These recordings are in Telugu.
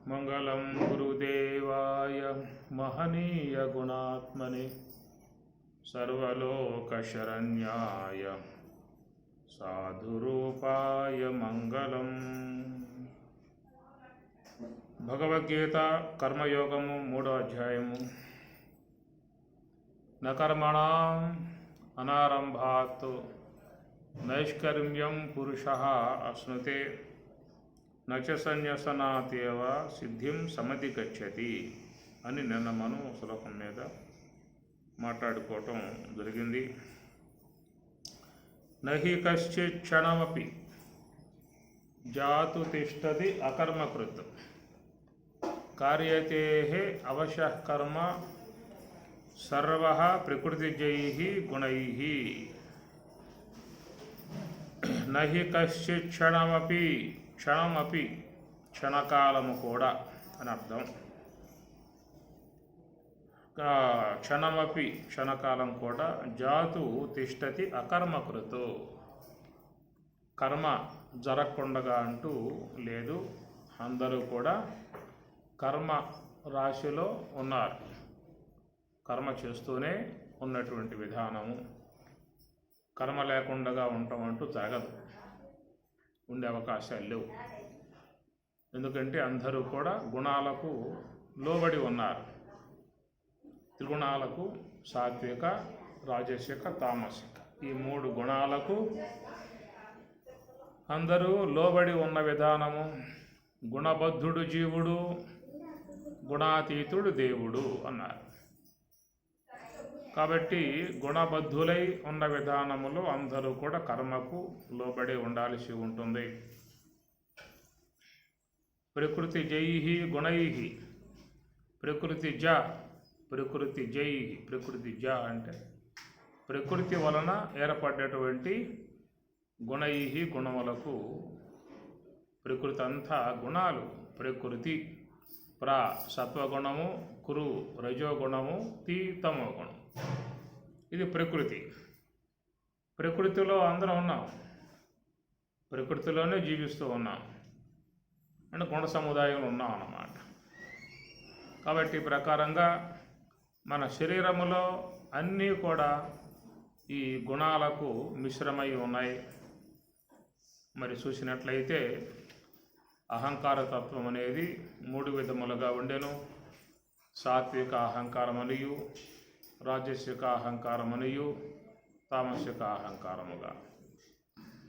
మంగళం గురుదేవాయ మహనీయ గుణాత్మనే సర్వలోకశరణ్యాయ సాధురూపాయ మంగళం. భగవద్గీత కర్మయోగము 3వ అధ్యాయము. నకర్మణాం అనారంభాత్ నైష్కర్మ్యం పురుషః అశ్నుతే నచ సన్యసనాతేవ సిద్ధిం సమధిగచ్చతి అని నిన్న మనం శ్లోకం మీద మాట్లాడుకోవటం జరిగింది. నహి కశ్చిత్ క్షణమపి జాతు తిష్టతి అకర్మకృత్ కార్యతే అవశః కర్మ సర్వః ప్రకృతిజైః గుణైః. నహి కశ్చిత్ క్షణమపి క్షణకాలము కూడా అని అర్థం. క్షణకాలం కూడా జాతు తిష్టతి అకర్మకృతు కర్మ జరగకుండగా అంటూ లేదు. అందరూ కూడా కర్మ రాశిలో ఉన్నారు. కర్మ చేస్తూనే ఉన్నటువంటి విధానము. కర్మ లేకుండా ఉండటం అంటూ జరగదు, ఉండే అవకాశాలు లేవు. ఎందుకంటే అందరూ కూడా గుణాలకు లోబడి ఉన్నారు. త్రిగుణాలకు, సాత్విక, రాజసిక, తామసిక, ఈ 3 గుణాలకు అందరూ లోబడి ఉన్న విధానము. గుణబద్ధుడు జీవుడు, గుణాతీతుడు దేవుడు అన్నారు. కాబట్టి గుణబద్ధులై ఉన్న విధానములో అందరూ కూడా కర్మకు లోబడి ఉండాల్సి ఉంటుంది. ప్రకృతి జైహి గుణైహి, ప్రకృతి జ అంటే ప్రకృతి వలన ఏర్పడ్డటువంటి గుణైహి గుణములకు. ప్రకృతి అంతా గుణాలు. ప్రకృతి సత్వగుణము, కురు రజోగుణము, తమో గుణం. ఇది ప్రకృతి. ప్రకృతిలో అందరం ఉన్నాం, ప్రకృతిలోనే జీవిస్తూ ఉన్నాం అంటే గుణ సముదాయంలో ఉన్నాం అన్నమాట. కాబట్టి ఈ ప్రకారంగా మన శరీరములో అన్నీ కూడా ఈ గుణాలకు మిశ్రమై ఉన్నాయి. మరి చూసినట్లయితే అహంకార తత్వం అనేది 3 విధములుగా ఉండెను. సాత్విక అహంకారమనియు, రాజసిక అహంకారమనియు, తామసిక అహంకారముగా.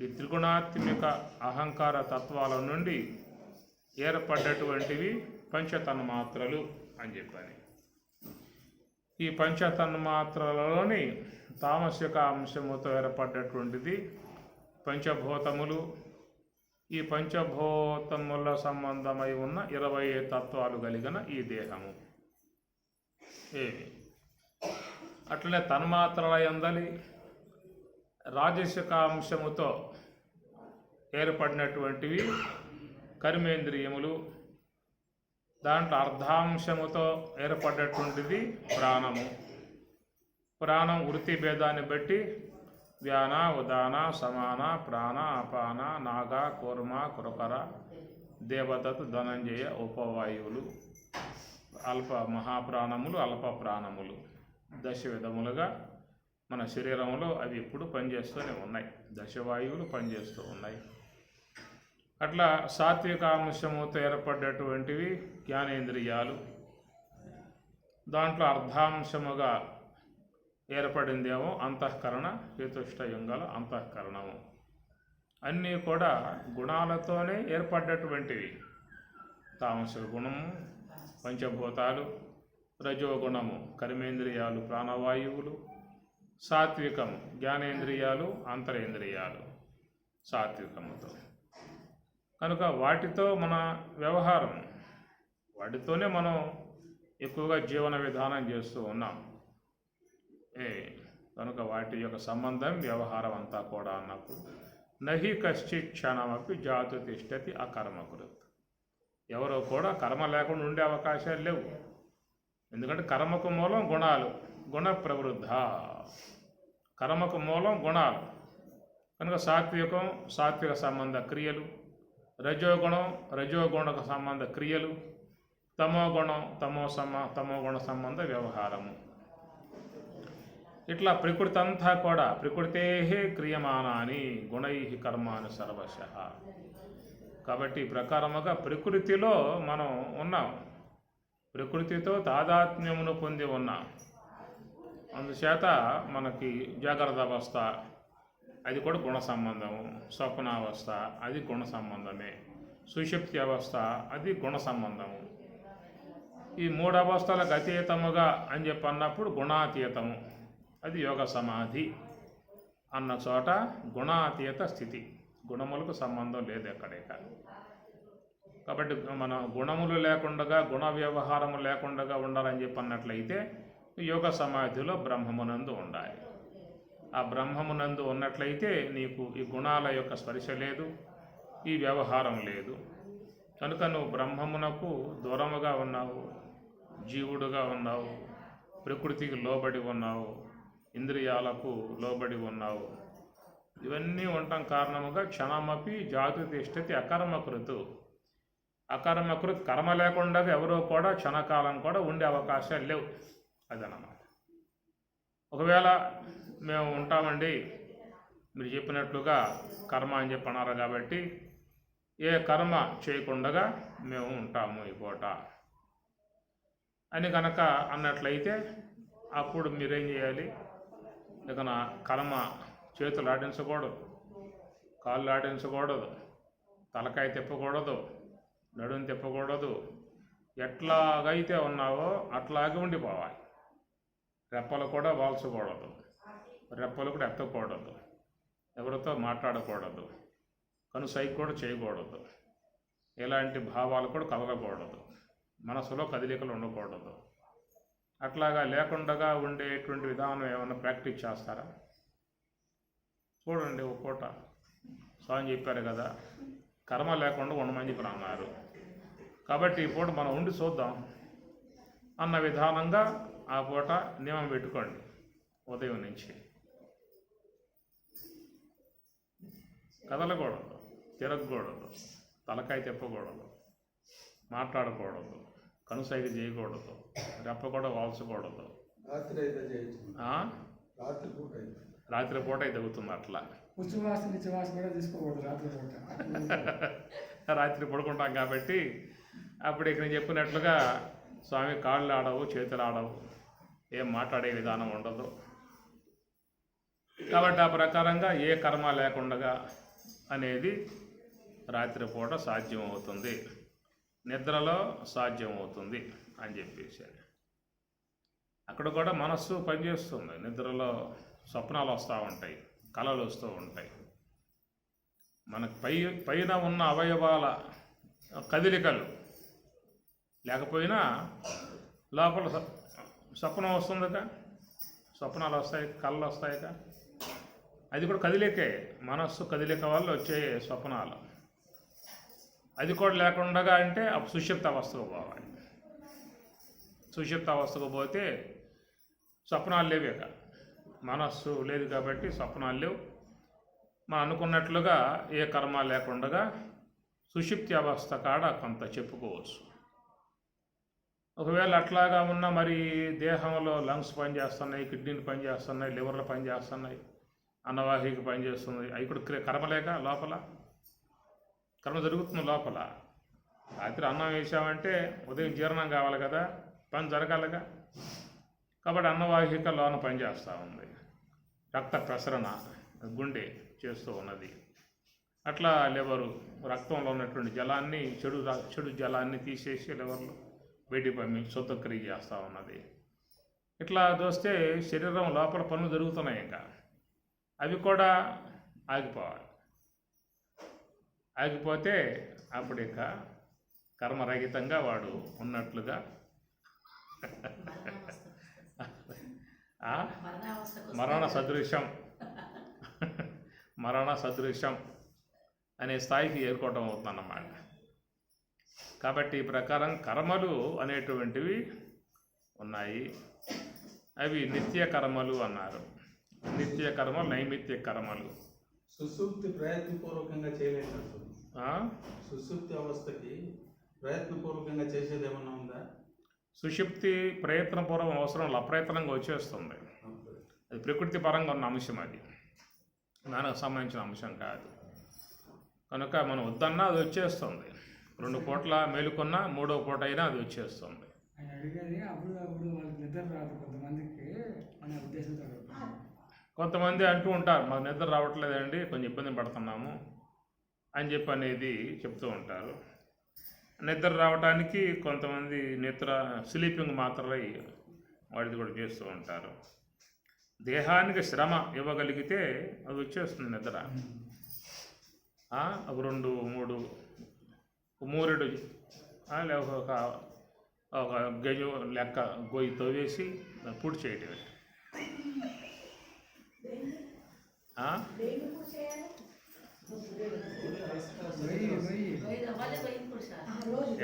ఈ త్రిగుణాత్మిక అహంకార తత్వాల నుండి ఏర్పడ్డటువంటివి పంచతన్మాత్రలు అని చెప్పని. ఈ పంచతన్మాత్రలలోని తామసిక అంశముతో ఏర్పడ్డటువంటిది పంచభూతములు. ఈ పంచభూతముల సంబంధమై ఉన్న 20 తత్వాలు కలిగిన ఈ దేహము. అట్లనే తన్మాత్రల యందలి రాజసిక అంశముతో ఏర్పడినటువంటివి కర్మేంద్రియములు. దాంట్లో అర్ధాంశముతో ఏర్పడ్డటువంటిది ప్రాణము. ప్రాణం వృత్తి భేదాన్ని బట్టి వ్యాన, ఉదాన, సమాన, ప్రాణ, అపాన, నాగ, కూర్మ, కురకర, దేవదత్, ధనంజయ, ఉపవాయువులు, అల్ప మహాప్రాణములు, అల్ప ప్రాణములు. 10 విధములుగా మన శరీరంలో అవి ఇప్పుడు పనిచేస్తూనే ఉన్నాయి. దశవాయువులు పనిచేస్తూ ఉన్నాయి. అట్లా సాత్విక అంశముతో ఏర్పడ్డటువంటివి జ్ఞానేంద్రియాలు. దాంట్లో అర్ధాంశముగా ఏర్పడిందేమో అంతఃకరణ, చతుష్టయంగల అంతఃకరణము. అన్నీ కూడా గుణాలతోనే ఏర్పడ్డటువంటివి. తామసిక గుణము పంచభూతాలు, రజోగుణము కర్మేంద్రియాలు, ప్రాణవాయువులు, సాత్వికము జ్ఞానేంద్రియాలు, అంతరేంద్రియాలు సాత్వికముతో. కనుక వాటితో మన వ్యవహారం, వాటితోనే మనం ఎక్కువగా జీవన విధానం చేస్తూ ఉన్నాం. కనుక వాటి యొక్క సంబంధం, వ్యవహారం అంతా కూడా అన్నప్పుడు నహి కశ్చిత్ క్షణమపి జాతు తిష్టతి అకర్మకృత్. ఎవరో కూడా కర్మ లేకుండా ఉండే అవకాశాలు లేవు. ఎందుకంటే కర్మకు మూలం గుణాలు, గుణ ప్రవృద్ధ. కర్మకు మూలం గుణాలు. కనుక సాత్విక సంబంధ క్రియలు, రజోగుణం రజోగుణ సంబంధ క్రియలు, తమో గుణ సంబంధ వ్యవహారము. ఇట్లా ప్రకృతి అంతా కూడా ప్రకృతే క్రియమానాని గుణై కర్మాని సర్వశః. కాబట్టి ఈ ప్రకారముగా ప్రకృతిలో మనం ఉన్నాం, ప్రకృతితో తాదాత్మ్యమును పొంది ఉన్నాం. అందుచేత మనకి జాగ్రత్త అవస్థ అది కూడా గుణ సంబంధము, స్వప్నావస్థ అది గుణ సంబంధమే, సుషుప్తి అవస్థ అది గుణ సంబంధము. ఈ మూడు అవస్థలకు అతీతముగా అని చెప్పి అన్నప్పుడు గుణాతీతము అది యోగ సమాధి అన్న చోట గుణాతీత స్థితి, గుణములకు సంబంధం లేదు ఎక్కడేక. కాబట్టి మన గుణములు లేకుండా గుణ వ్యవహారము లేకుండా ఉండాలని చెప్పి అన్నట్లయితే యోగ సమాధిలో బ్రహ్మమునందు ఉండాలి. ఆ బ్రహ్మమునందు ఉన్నట్లయితే నీకు ఈ గుణాల యొక్క స్పర్శ లేదు, ఈ వ్యవహారం లేదు. కనుక నువ్వు బ్రహ్మమునకు దూరముగా ఉన్నావు, జీవుడుగా ఉన్నావు, ప్రకృతికి లోబడి ఉన్నావు, ఇంద్రియాలకు లోబడి ఉన్నావు. ఇవన్నీ ఉండటం కారణముగా క్షణమపి జాతు తిష్టతి అకర్మకృతు. అకర్మకృత్ కర్మ లేకుండా ఎవరో కూడా క్షణకాలం కూడా ఉండే అవకాశాలు లేవు. అదనమాట. ఒకవేళ మేము ఉంటామండి మీరు చెప్పినట్లుగా కర్మ అని చెప్పి అన్నారు కాబట్టి ఏ కర్మ చేయకుండా మేము ఉంటాము ఈ పూట అని కనుక అన్నట్లయితే అప్పుడు మీరేం చేయాలి? ఇక నా కర్మ చేతులు ఆడించకూడదు, కాళ్ళు ఆడించకూడదు, తలకాయ తిప్పకూడదు, నడుము తిప్పకూడదు. ఎట్లాగైతే ఉన్నావో అట్లాగే ఉండిపోవాలి. రెప్పలు కూడా వాల్చకూడదు, రెప్పలు కూడా ఎత్తకూడదు, ఎవరితో మాట్లాడకూడదు, కనుసైకి కూడా చేయకూడదు, ఎలాంటి భావాలు కూడా కలగకూడదు, మనసులో కదలికలు ఉండకూడదు. అట్లాగా లేకుండా ఉండేటువంటి విధానం ఏమైనా ప్రాక్టీస్ చేస్తారా? చూడండి, ఒక పూట స్వామి చెప్పారు కదా కర్మ లేకుండా ఉండమని చెప్పి అన్నారు. కాబట్టి ఈ పూట మనం ఉండి చూద్దాం అన్న విధానంగా ఆ పూట నియమం పెట్టుకోండి. ఉదయం నుంచి కదలకూడదు, తిరగకూడదు, తలకాయ తిప్పకూడదు, మాట్లాడకూడదు, కనుసైగ చేయకూడదు, రెప్ప కూడా వాల్చకూడదు. రాత్రిపూట అయితే అవుతుంది అట్లా. రాత్రి పడుకుంటాం కాబట్టి అప్పుడు ఇక్కడ నేను చెప్పినట్లుగా స్వామి కాళ్ళు ఆడవు, చేతులు ఆడవు, ఏం మాట్లాడే విధానం ఉండదు. కాబట్టి ఆ ప్రకారంగా ఏ కర్మ లేకుండా అనేది రాత్రిపూట సాధ్యమవుతుంది, నిద్రలో సాధ్యమవుతుంది అని చెప్పేసి. అక్కడ కూడా మనస్సు పనిచేస్తుంది. నిద్రలో స్వప్నాలు వస్తూ ఉంటాయి, కళలు వస్తూ ఉంటాయి. మనకు పైన ఉన్న అవయవాల కదలికలు లేకపోయినా లోపల స్వప్నం వస్తుందిగా, స్వప్నాలు వస్తాయి, కళ్ళు వస్తాయిగా. అది కూడా కదిలికే, మనస్సు కదిలిక వల్ల వచ్చే స్వప్నాలు. అది కూడా లేకుండా అంటే అప్పుడు సుషుప్త అవస్థకు పోవాలి. సుషుప్త అవస్థకు పోతే స్వప్నాలు లేవేక, మనస్సు లేదు కాబట్టి స్వప్నాలు లేవు. మనం అనుకున్నట్లుగా ఏ కర్మ లేకుండా సుషుప్తి అవస్థ కాడ కొంత చెప్పుకోవచ్చు. ఒకవేళ అట్లాగా ఉన్న మరి దేహంలో లంగ్స్ పనిచేస్తున్నాయి, కిడ్నీలు పనిచేస్తున్నాయి, లివర్లు పనిచేస్తున్నాయి, అన్నవాహిక పనిచేస్తుంది, అవి కూడా కర్మ లేక లోపల కర్మ జరుగుతుంది లోపల. రాత్రి అన్నం వేసామంటే ఉదయం జీర్ణం కావాలి కదా, పని జరగాలిగా. కాబట్టి అన్నవాహిక లోన పనిచేస్తూ ఉంది, రక్త ప్రసరణ గుండె చేస్తూ ఉన్నది. అట్లా లివరు రక్తంలో ఉన్నటువంటి జలాన్ని చెడు జలాన్ని తీసేసి లివర్లో బయటికి పంపించి శుద్ధక్రియ చేస్తూ ఉన్నది. ఇట్లా చూస్తే శరీరం లోపల పనులు జరుగుతున్నాయి, ఇంకా అవి కూడా ఆగిపోవాలి. ఆగిపోతే అప్పుడు ఇక కర్మరహితంగా వాడు ఉన్నట్లుగా మరణ సదృశ్యం అనే స్థాయికి చేరుకోవటం అవుతుందన్నమాట. కాబట్టి ఈ ప్రకారం కర్మలు అనేటువంటివి ఉన్నాయి. అవి నిత్య కర్మలు అన్నారు. నిత్య కర్మలు, నైమిత్య కర్మలు. సుషుప్తి ప్రయత్నపూర్వకంగా చేయలేదు. సుషుప్తి అవస్థకి ప్రయత్నపూర్వకంగా చేసేది ఏమన్నా ఉందా? సుషుప్తి ప్రయత్నపూర్వం అవసరం అప్రయత్నంగా వచ్చేస్తుంది. అది ప్రకృతి పరంగా ఉన్న అంశం, అది మనకు సంబంధించిన అంశం కాదు. కనుక మనం వద్దన్నా అది వచ్చేస్తుంది. 2 పూట్ల మేలుకున్నా 3వ పూట అయినా అది వచ్చేస్తుంది. ఆయన అడిగేది అప్పుడు వాళ్ళకి నిద్ర రాదు కొంతమందికి అనే ఉద్దేశంతో. కొంతమంది అంటూ ఉంటారు, మాకు నిద్ర రావట్లేదండి, కొంచెం ఇబ్బంది పడుతున్నాము అని చెప్పి అనేది చెప్తూ ఉంటారు. నిద్ర రావడానికి కొంతమంది స్లీపింగ్ మాత్రలై వాడిది కూడా చేస్తూ ఉంటారు. దేహానికి శ్రమ ఇవ్వగలిగితే అది వచ్చేస్తుంది నిద్ర. ఒక 2, 3 మూరెడు లేక ఒక గజు లెక్క గొయ్యి తవ్వేసి పూర్తి చేయటమే.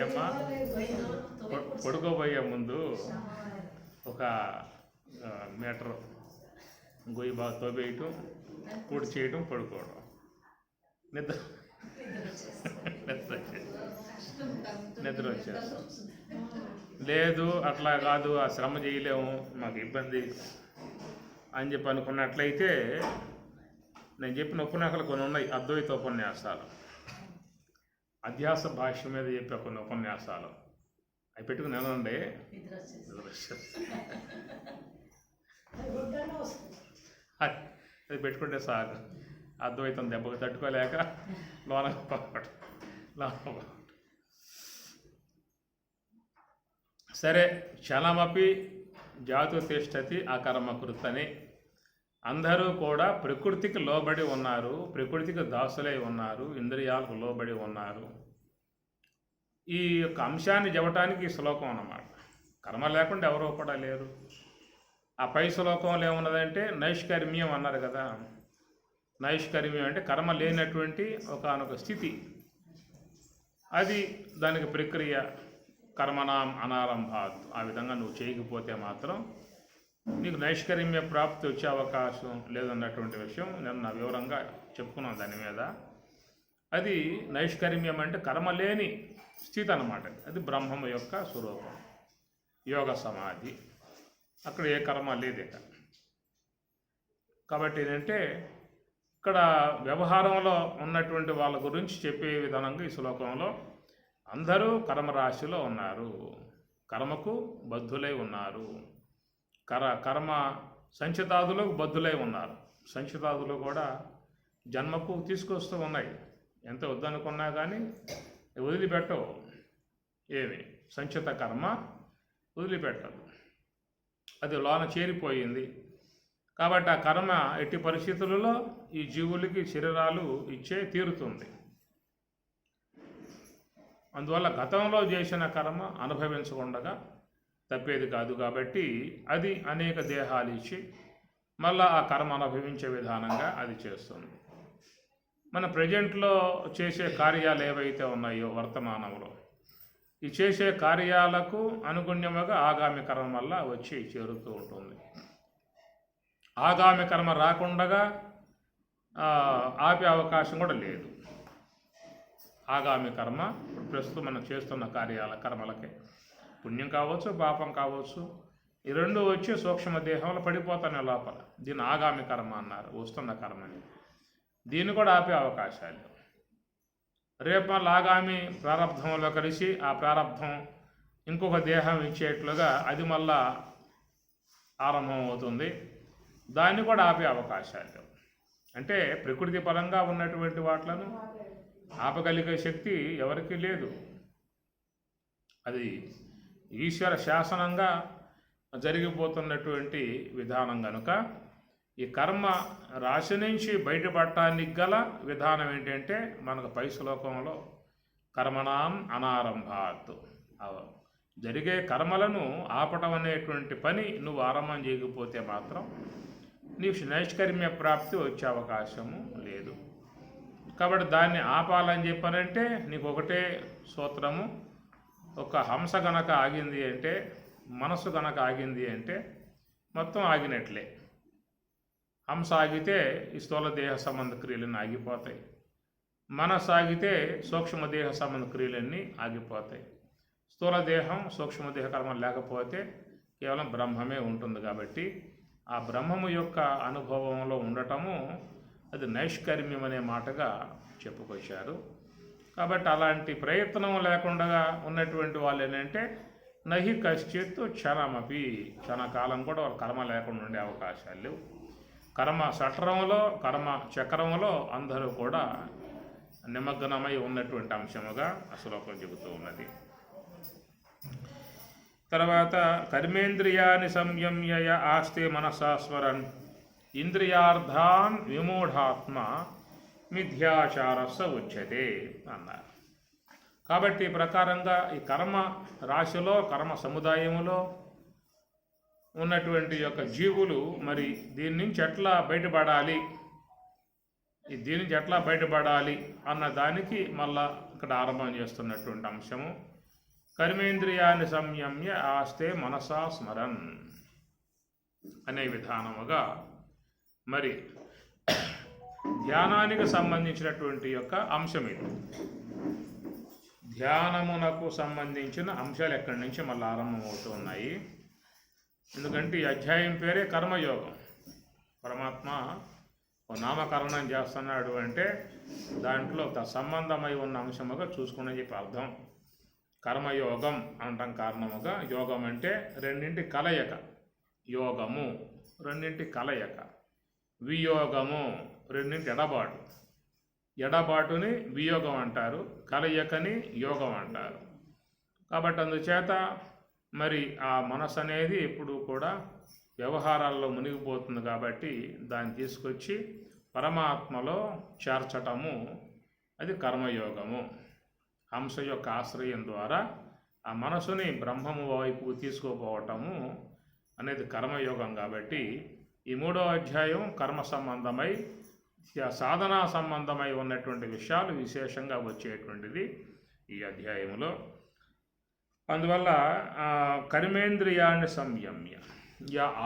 ఏమ్మా, పడుకోబోయే ముందు ఒక మీటర్ గొయ్యి బాగా తవ్వేయటం, పూర్తి చేయటం, పడుకోవడం. నిద్ర వచ్చేస్తుంది. లేదు అట్లా కాదు, ఆ శ్రమ చేయలేము, మాకు ఇబ్బంది అని చెప్పి అనుకున్నట్లయితే నేను చెప్పిన ఉపన్యాసాలు కొన్ని ఉన్నాయి, అద్వైత ఉపన్యాసాలు, అధ్యాస భాష్యం మీద చెప్పే కొన్ని ఉపన్యాసాలు, అవి పెట్టుకుని నేనండి అది పెట్టుకుంటే సాగు అద్వైతం దెబ్బకు తట్టుకోలేక లోన సరే. క్షణమపి జాతు తిష్టతి అకర్మకృత్ అని అందరూ కూడా ప్రకృతికి లోబడి ఉన్నారు, ప్రకృతికి దాసులై ఉన్నారు, ఇంద్రియాలకు లోబడి ఉన్నారు. ఈ యొక్క అంశాన్ని చెప్పడానికి ఈ శ్లోకం అన్నమాట. కర్మ లేకుండా ఎవరో కూడా లేరు. ఆ పై శ్లోకంలో ఏమున్నదంటే నైష్కర్మ్యం అన్నారు కదా. నైష్కర్మ్యం అంటే కర్మ లేనటువంటి ఒకానొక స్థితి, అది దానికి ప్రక్రియ. కర్మనాం అనారంభాత్. ఆ విధంగా నువ్వు చేయకపోతే మాత్రం నీకు నైష్కర్మ్య ప్రాప్తి వచ్చే అవకాశం లేదన్నటువంటి విషయం నిన్న వివరంగా చెప్పుకున్నాం దాని మీద. అది నైష్కర్మ్యం అంటే కర్మ లేని స్థితి అన్నమాట. అది బ్రహ్మము యొక్క స్వరూపం, యోగ సమాధి. అక్కడ ఏ కర్మ లేదు ఇక. కాబట్టి ఏంటంటే ఇక్కడ వ్యవహారంలో ఉన్నటువంటి వాళ్ళ గురించి చెప్పే విధానంగా ఈ శ్లోకంలో అందరూ కర్మరాశిలో ఉన్నారు, కర్మకు బద్ధులై ఉన్నారు, కర్మ సంచితాదులకు బద్ధులై ఉన్నారు. సంచితాదులు కూడా జన్మకు తీసుకొస్తూ ఉన్నాయి. ఎంత వద్దనుకున్నా కానీ వదిలిపెట్టవు. ఏమి సంచిత కర్మ వదిలిపెట్టదు, అది లోన చేరిపోయింది. కాబట్టి ఆ కర్మ ఎట్టి పరిస్థితులలో ఈ జీవులకి శరీరాలు ఇచ్చే తీరుతుంది. అందువల్ల గతంలో చేసిన కర్మ అనుభవించకుండా తప్పేది కాదు. కాబట్టి అది అనేక దేహాలు ఇచ్చి మళ్ళా ఆ కర్మ అనుభవించే విధానంగా అది చేస్తుంది. మన ప్రజెంట్లో చేసే కార్యాలు ఏవైతే ఉన్నాయో వర్తమానంలో, ఈ చేసే కార్యాలకు అనుగుణ్యముగా ఆగామి కర్మ వల్ల వచ్చి చేరుతూ ఉంటుంది. ఆగామి కర్మ రాకుండా ఆపే అవకాశం కూడా లేదు. ఆగామి కర్మ ఇప్పుడు ప్రస్తుతం మనం చేస్తున్న కర్మలకే పుణ్యం కావచ్చు, పాపం కావచ్చు, ఈ రెండు వచ్చి సూక్ష్మ దేహంలో పడిపోతానే లోపల. దీన్ని ఆగామి కర్మ అన్నారు, వస్తున్న కర్మని. దీన్ని కూడా ఆపే అవకాశాలు. రేపు మళ్ళీ ఆగామి ప్రారంధంలో కలిసి ఆ ప్రారంధం ఇంకొక దేహం ఇచ్చేట్లుగా అది మళ్ళా ఆరంభం అవుతుంది. దాన్ని కూడా ఆపే అవకాశాలు. అంటే ప్రకృతి పరంగా ఉన్నటువంటి వాట్లను ఆపగలిగే శక్తి ఎవరికీ లేదు. అది ఈశ్వర శాసనంగా జరిగిపోతున్నటువంటి విధానం కనుక ఈ కర్మ రాశి నుంచి బయటపడటానికి గల విధానం ఏంటంటే మనకు పై శ్లోకంలో కర్మణాం అనారంభాత్, జరిగే కర్మలను ఆపటం అనేటువంటి పని నువ్వు ఆరంభం చేయకపోతే మాత్రం నీకు నైష్కర్మ్య ప్రాప్తి వచ్చే అవకాశము లేదు. కాబట్టి దాన్ని ఆపాలని చెప్పానంటే నీకు ఒకటే సూత్రము, ఒక హంస గనక ఆగింది అంటే, మనసు గనక ఆగింది అంటే మొత్తం ఆగినట్లే. హంస ఆగితే ఈ స్థూల దేహ సంబంధ క్రియలను ఆగిపోతాయి. మనసాగితే సూక్ష్మదేహ సంబంధ క్రియలన్నీ ఆగిపోతాయి. స్థూలదేహం సూక్ష్మదేహ కర్మలు లేకపోతే కేవలం బ్రహ్మమే ఉంటుంది. కాబట్టి ఆ బ్రహ్మము యొక్క అనుభవంలో ఉండటము అది నైష్కర్మ్యం అనే మాటగా చెప్పుకొచ్చారు. కాబట్టి అలాంటి ప్రయత్నం లేకుండా ఉన్నటువంటి వాళ్ళు ఏంటంటే నహి కశ్చిత్ క్షణమపి, క్షణకాలం కూడా వాళ్ళ కర్మ లేకుండా ఉండే అవకాశాలు లేవు. కర్మ చట్రంలో, కర్మ చక్రంలో అందరూ కూడా నిమగ్నమై ఉన్నటువంటి అంశముగా ఆ శ్లోకం చెబుతూ ఉన్నది. తర్వాత కర్మేంద్రియాన్ని సంయమ్య ఆస్తే మనసా స్మరన్ ఇంద్రియార్థాన్ విమూఢాత్మ మిథ్యాచారస్స ఉచ్యతే అన్నారు. కాబట్టి ఈ ప్రకారంగా ఈ కర్మ రాశిలో, కర్మ సముదాయములో ఉన్నటువంటి యొక్క జీవులు మరి దీని నుంచి ఎట్లా బయటపడాలి, దీని నుంచి ఎట్లా బయటపడాలి అన్న దానికి మళ్ళా ఇక్కడ ఆరంభం చేస్తున్నటువంటి అంశము కర్మేంద్రియాన్ని సంయమ్య ఆస్తే మనసా స్మరన్ అనే విధానముగా మరి ధ్యానానికి సంబంధించినటువంటి యొక్క అంశం ఇది. ధ్యానమునకు సంబంధించిన అంశాలు ఎక్కడి నుంచి మళ్ళీ ఆరంభమవుతూ ఉన్నాయి. ఎందుకంటే ఈ అధ్యాయం పేరే కర్మయోగం. పరమాత్మ నామకరణం చేస్తున్నాడు అంటే దాంట్లో సంబంధమై ఉన్న అంశముగా చూసుకుని చెప్పి అర్థం. కర్మయోగం అనటం కారణముగా యోగం అంటే రెండింటి కలయిక, యోగము రెండింటి కలయిక, వియోగము రెండింటి ఎడబాటు, ఎడబాటుని వియోగం అంటారు, కలయికని యోగం అంటారు. కాబట్టి అందుచేత మరి ఆ మనసు అనేది ఎప్పుడు కూడా వ్యవహారాల్లో మునిగిపోతుంది. కాబట్టి దాన్ని తీసుకొచ్చి పరమాత్మలో చేర్చటము అది కర్మయోగము. హంస యొక్క ఆశ్రయం ద్వారా ఆ మనసుని బ్రహ్మము వైపు తీసుకుపోవటము అనేది కర్మయోగం. కాబట్టి ఈ 3వ అధ్యాయం కర్మ సంబంధమై, సాధనా సంబంధమై ఉన్నటువంటి విషయాలు విశేషంగా వచ్చేటువంటిది ఈ అధ్యాయంలో. అందువల్ల కర్మేంద్రియాన్ని సంయమ్య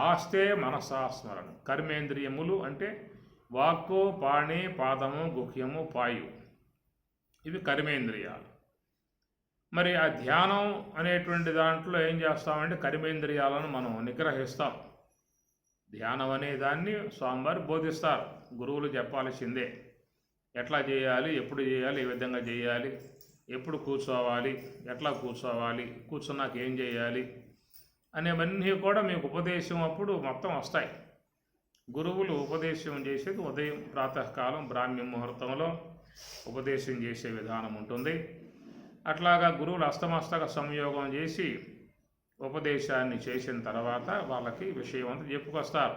ఆస్తే మనసా స్మరణ. కర్మేంద్రియములు అంటే వాక్కు, పాణి, పాదము, గుహ్యము, పాయు, ఇవి కర్మేంద్రియాలు. మరి ఆ ధ్యానం అనేటువంటి దాంట్లో ఏం చేస్తామంటే కర్మేంద్రియాలను మనం నిగ్రహిస్తాం. ధ్యానం అనే దాన్ని స్వామివారు బోధిస్తారు, గురువులు చెప్పాల్సిందే. ఎట్లా చేయాలి, ఎప్పుడు చేయాలి, ఏ విధంగా చేయాలి, ఎప్పుడు కూర్చోవాలి, ఎట్లా కూర్చోవాలి, కూర్చున్నాక ఏం చేయాలి అనేవన్నీ కూడా మీకు ఉపదేశం అప్పుడు మొత్తం వస్తాయి. గురువులు ఉపదేశం చేసేది ఉదయం ప్రాతకాలం బ్రాహ్మీ ముహూర్తంలో ఉపదేశం చేసే విధానం ఉంటుంది. అట్లాగా గురువులు అస్తమస్తక సంయోగం చేసి ఉపదేశాన్ని చేసిన తర్వాత వాళ్ళకి విషయం అంతా చెప్పుకొస్తారు.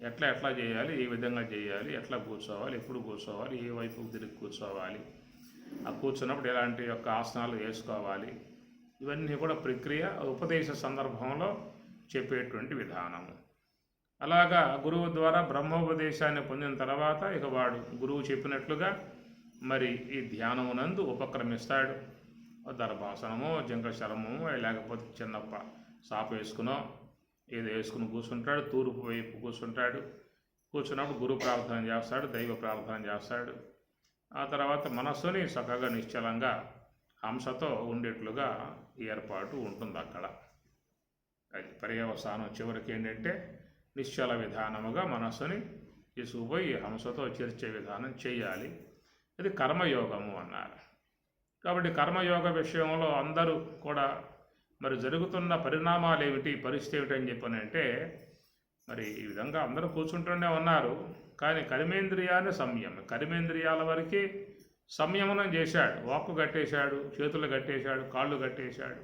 ఎట్లా చేయాలి, ఏ విధంగా చేయాలి, ఎట్లా కూర్చోవాలి, ఎప్పుడు కూర్చోవాలి, ఏ వైపుకు తిరిగి కూర్చోవాలి, ఆ కూర్చున్నప్పుడు ఎలాంటి యొక్క ఆసనాలు వేసుకోవాలి, ఇవన్నీ కూడా ప్రక్రియ ఉపదేశ సందర్భంలో చెప్పేటువంటి విధానము. అలాగా గురువు ద్వారా బ్రహ్మోపదేశాన్ని పొందిన తర్వాత ఇక వాడు గురువు చెప్పినట్లుగా మరి ఈ ధ్యానమునందు ఉపక్రమిస్తాడు. దర్భాసనమో, జంకశరమో, లేకపోతే చిన్నప్ప సాప వేసుకునో ఏదో వేసుకుని కూర్చుంటాడు. తూర్పు వైపు కూర్చుంటాడు. కూర్చున్నప్పుడు గురు ప్రార్థన చేస్తాడు, దైవ ప్రార్థన చేస్తాడు. ఆ తర్వాత మనస్సుని చక్కగా నిశ్చలంగా హంసతో ఉండేట్లుగా ఏర్పాటు ఉంటుంది అక్కడ. అది పర్యవసానం చివరికి ఏంటంటే నిశ్చల విధానముగా మనస్సుని తీసుకుపోయి హంసతో చేర్చే విధానం చేయాలి. అది కర్మయోగము అన్నారు. కాబట్టి కర్మయోగ విషయంలో అందరూ కూడా మరి జరుగుతున్న పరిణామాలు ఏమిటి, పరిస్థితి ఏమిటని చెప్పనంటే మరి ఈ విధంగా అందరూ కూర్చుంటూనే ఉన్నారు. కానీ కర్మేంద్రియాన్ని కర్మేంద్రియాల వరకు సంయమనం చేశాడు. వాక్కు కట్టేశాడు, చేతులు కట్టేశాడు, కాళ్ళు కట్టేశాడు.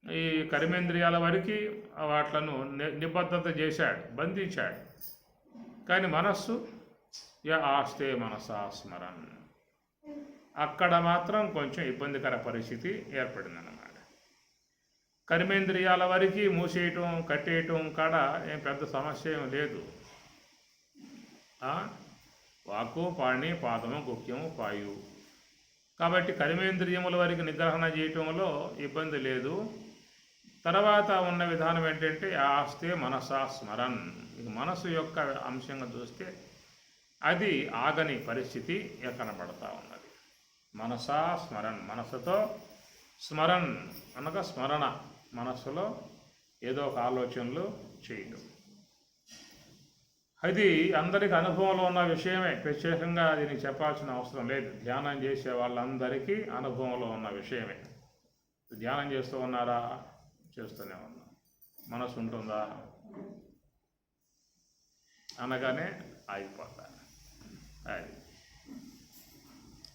ఈ కర్మేంద్రియాల వరకు వాట్లను నిబద్ధత చేశాడు, బంధించాడు. కానీ మనస్సు ఆస్తే మనసా స్మరన్, అక్కడ మాత్రం కొంచెం ఇబ్బందికర పరిస్థితి ఏర్పడిందన్నమాట. కర్మేంద్రియాల వరకు మూసేయటం, కట్టేయటం కాడ ఏం పెద్ద సమస్య ఏం లేదు. వాక్కు, పాణి, పాదము, గుహ్యము, పాయు. కాబట్టి కర్మేంద్రియముల వరకు నిగ్రహణ చేయటంలో ఇబ్బంది లేదు. తర్వాత ఉన్న విధానం ఏంటంటే ఆస్తే మనసా స్మరన్. ఇక మనసు యొక్క అంశంగా చూస్తే అది ఆగని పరిస్థితి కనబడతా ఉన్నది. మనసా స్మరణ్, మనసుతో స్మరణ్ అనగా స్మరణ, మనస్సులో ఏదో ఒక ఆలోచనలు చేయటం. అది అందరికీ అనుభవంలో ఉన్న విషయమే, ప్రత్యేకంగా దీనికి చెప్పాల్సిన అవసరం లేదు. ధ్యానం చేసే వాళ్ళందరికీ అనుభవంలో ఉన్న విషయమే. ధ్యానం చేస్తూ ఉన్నారా? చేస్తూనే ఉన్నా. మనసు ఉంటుందా? అనగానే ఆగిపోతా. అది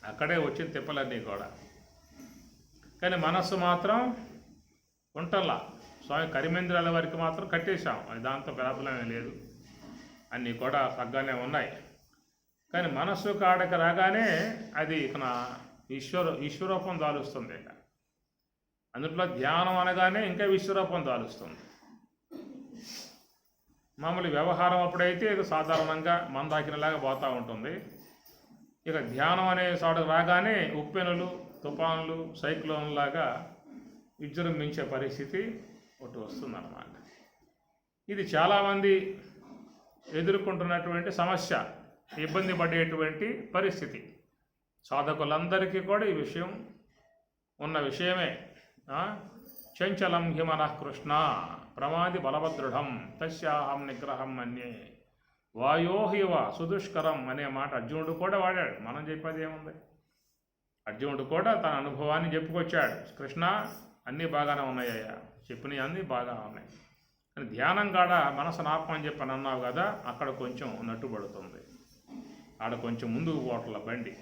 అక్కడే వచ్చిన తిప్పలన్నీ కూడా. కానీ మనస్సు మాత్రం ఉంటల్లా. స్వామి కరిమేంద్రాల వరకు మాత్రం కట్టేశాం, అది దాంతో ప్రాబ్లమే లేదు, అన్నీ కూడా తగ్గానే ఉన్నాయి. కానీ మనస్సు కాడకి రాగానే అది ఇక ఈశ్వరూపం దాలుస్తుంది. ఇక అందులో ధ్యానం అనగానే ఇంకా విశ్వరూపం దాలుస్తుంది. మామూలు వ్యవహారం అప్పుడైతే ఇది సాధారణంగా మందాకినలాగా పోతూ ఉంటుంది. ఇక ధ్యానం అనే చోటకు రాగానే ఉప్పెనులు, తుఫానులు, సైక్లోన్లాగా విజృంభించే పరిస్థితి ఒకటి వస్తుందన్నమాట. ఇది చాలామంది ఎదుర్కొంటున్నటువంటి సమస్య, ఇబ్బంది పడేటువంటి పరిస్థితి. సాధకులందరికీ కూడా ఈ విషయం ఉన్న విషయమే. చంచలం హి మనః కృష్ణ ప్రమాది బలవదృఢం తస్యాహం నిగ్రహం మన్యే వాయోహివ సుదుష్కరం అనే మాట అర్జునుడు కూడా వాడాడు. మనం చెప్పేది ఏముంది? అర్జునుడు కూడా తన అనుభవాన్ని చెప్పుకొచ్చాడు. కృష్ణ అన్నీ బాగానే ఉన్నాయ్యా, చెప్పినవి అన్నీ బాగా ఉన్నాయి, కానీ ధ్యానం కాడ మనసు నాపమని చెప్పని అన్నావు కదా, అక్కడ కొంచెం నట్టుబడుతుంది, ఆడ కొంచెం ముందుకు పోట్ల బండి.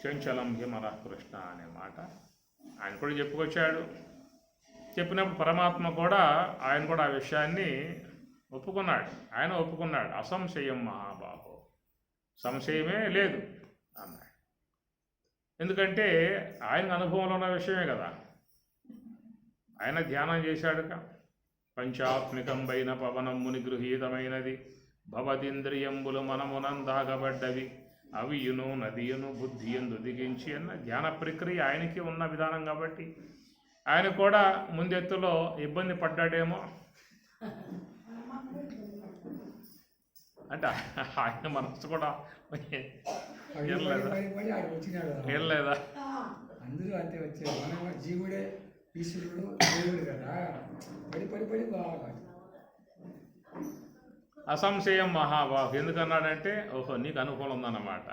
చంచలం హి మనః కృష్ణ అనే మాట ఆయన కూడా చెప్పుకొచ్చాడు. చెప్పినప్పుడు పరమాత్మ కూడా ఆయన కూడా ఆ విషయాన్ని ఒప్పుకున్నాడు. ఆయన ఒప్పుకున్నాడు. అసంశయం మహాబాహో, సంశయమే లేదు అన్నాడు. ఎందుకంటే ఆయన అనుభవంలో ఉన్న విషయమే కదా, ఆయన ధ్యానం చేశాడుగా. పంచాత్మికం పైన పవనముని గృహీతమైనది భవదింద్రియంబులు మనమునందాగబడ్డవి అవియును నదియును బుద్ధియందు దిగించి అన్న ధ్యాన ప్రక్రియ ఆయనకి ఉన్న విధానం కాబట్టి ఆయన కూడా ముందెత్తులో ఇబ్బంది పడ్డాడేమో. అంటే ఆయన మనసు కూడా ఏం లేదా? అందరూ అంతే వచ్చారు. మన జీవుడే ఈశ్వరుడు దేవుడు కదా, పడి పడి పడి బాగా. అసంశయం మహాబాహు ఎందుకన్నాడంటే, ఓహో నీకు అనుభవం ఉందన్నమాట.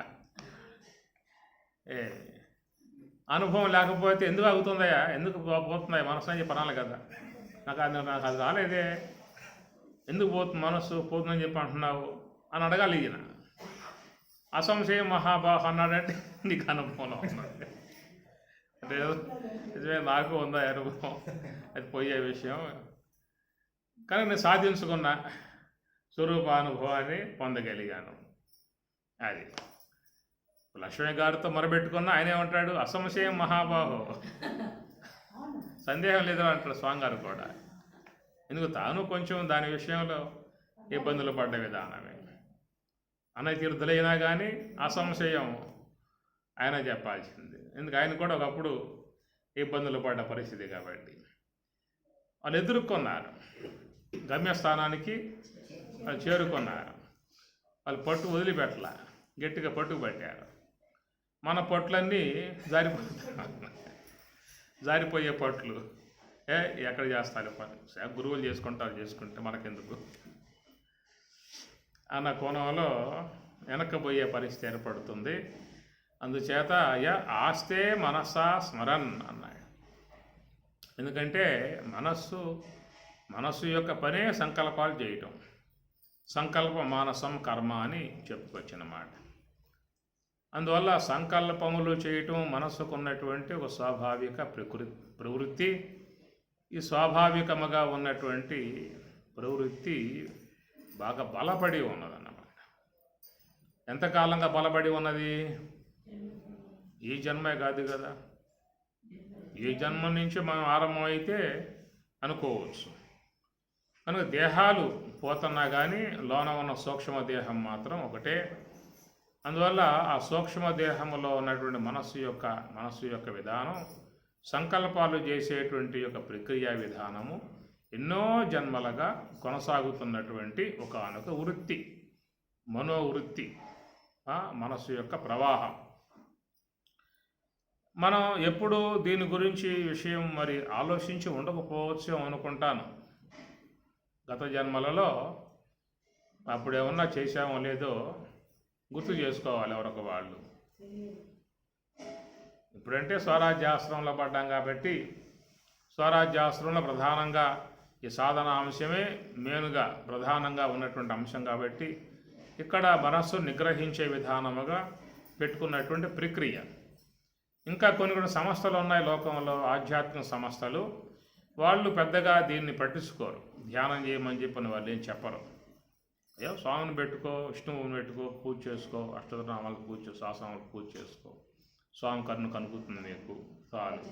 అనుభవం లేకపోతే ఎందుకు అవుతుందయా, ఎందుకు పోతుందా మనసు అని చెప్పి అనాలి కదా. నాకు అది రాలేదే, ఎందుకు పోతుంది మనస్సు, పోతుందని చెప్పి అంటున్నావు అని అడగాలి ఈయన. అసంశయం మహాబాహు అన్నాడంటే నీకు అనుభవంలో ఉన్నాడు అంటే నిజమే, నాకు ఉందా అనుభవం, అది పోయే విషయం. కానీ నేను సాధించుకున్న స్వరూపానుభవాన్ని పొందగలిగాను. అది లక్ష్మీ గారితో మొరబెట్టుకున్న ఆయన ఏమంటాడు? అసంశయం మహాబాహో, సందేహం లేదు అంటాడు స్వామి గారు కూడా. ఎందుకు తాను కొంచెం దాని విషయంలో ఇబ్బందులు పడ్డ విధానమే. అనతీర్థులైనా కానీ అసంశయం ఆయన చెప్పాల్సింది. ఎందుకు ఆయన కూడా ఒకప్పుడు ఇబ్బందులు పడ్డ పరిస్థితి కాబట్టి వాళ్ళు ఎదుర్కొన్నారు. గమ్యస్థానానికి వాళ్ళు చేరుకున్నారు. వాళ్ళు పట్టు వదిలిపెట్టల, గట్టిగా పట్టుకు పట్టారు. మన పట్లన్నీ జారిపోయే పట్లు. ఎక్కడ చేస్తారు పని, గురువులు చేసుకుంటే మనకెందుకు అన్న కోణంలో వెనక్కిపోయే పరిస్థితి ఏర్పడుతుంది. అందుచేత ఆస్తే మనసా స్మరన్ అన్నాడు. ఎందుకంటే మనస్సు యొక్క పనే సంకల్పాలు చేయటం. సంకల్ప మానసం కర్మ అని చెప్పుకొచ్చినమాట. అందువల్ల సంకల్పములు చేయటం మనస్సుకు ఉన్నటువంటి ఒక స్వాభావిక ప్రవృత్తి. ఈ స్వాభావికముగా ఉన్నటువంటి ప్రవృత్తి బాగా బలపడి ఉన్నదన్నమాట. ఎంతకాలంగా బలపడి ఉన్నది? ఈ జన్మే కాదు కదా, ఈ జన్మ నుంచి మనం ఆరంభమైతే అనుకోవచ్చు. కనుక దేహాలు పోతున్నా కానీ లోన ఉన్న సూక్ష్మ దేహం మాత్రం ఒకటే. అందువల్ల ఆ సూక్ష్మ దేహంలో ఉన్నటువంటి మనస్సు యొక్క విధానం, సంకల్పాలు చేసేటువంటి యొక్క ప్రక్రియ విధానము ఎన్నో జన్మలుగా కొనసాగుతున్నటువంటి ఒకానొక వృత్తి, మనోవృత్తి, మనస్సు యొక్క ప్రవాహం. మనం ఎప్పుడు దీని గురించి విషయం మరి ఆలోచించి ఉండకపోవచ్చు అనుకుంటాను. గత జన్మలలో అప్పుడు ఏమన్నా చేశామో లేదో గుర్తు చేసుకోవాలి ఎవరొక వాళ్ళు. ఇప్పుడంటే స్వరాజ్యాశ్రమంలో పడ్డాం కాబట్టి స్వరాజ్యాశ్రమంలో ప్రధానంగా ఈ సాధన అంశమే మెయిన్గా ప్రధానంగా ఉన్నటువంటి అంశం కాబట్టి ఇక్కడ మనస్సు నిగ్రహించే విధానముగా పెట్టుకున్నటువంటి ప్రక్రియ. ఇంకా కొన్ని సంస్థలు ఉన్నాయి లోకంలో, ఆధ్యాత్మిక సంస్థలు. వాళ్ళు పెద్దగా దీన్ని పట్టించుకోరు. ధ్యానం చేయమని చెప్పని వాళ్ళు ఏం చెప్పరు. అయ్యో స్వామిని పెట్టుకో, విష్ణువుని పెట్టుకో, పూజ చేసుకో, అష్టనామాలకు పూజ చేసుకో, శాసనాలకు పూజ చేసుకో, స్వామి కన్ను కనుకుతుంది నీకు చాలు.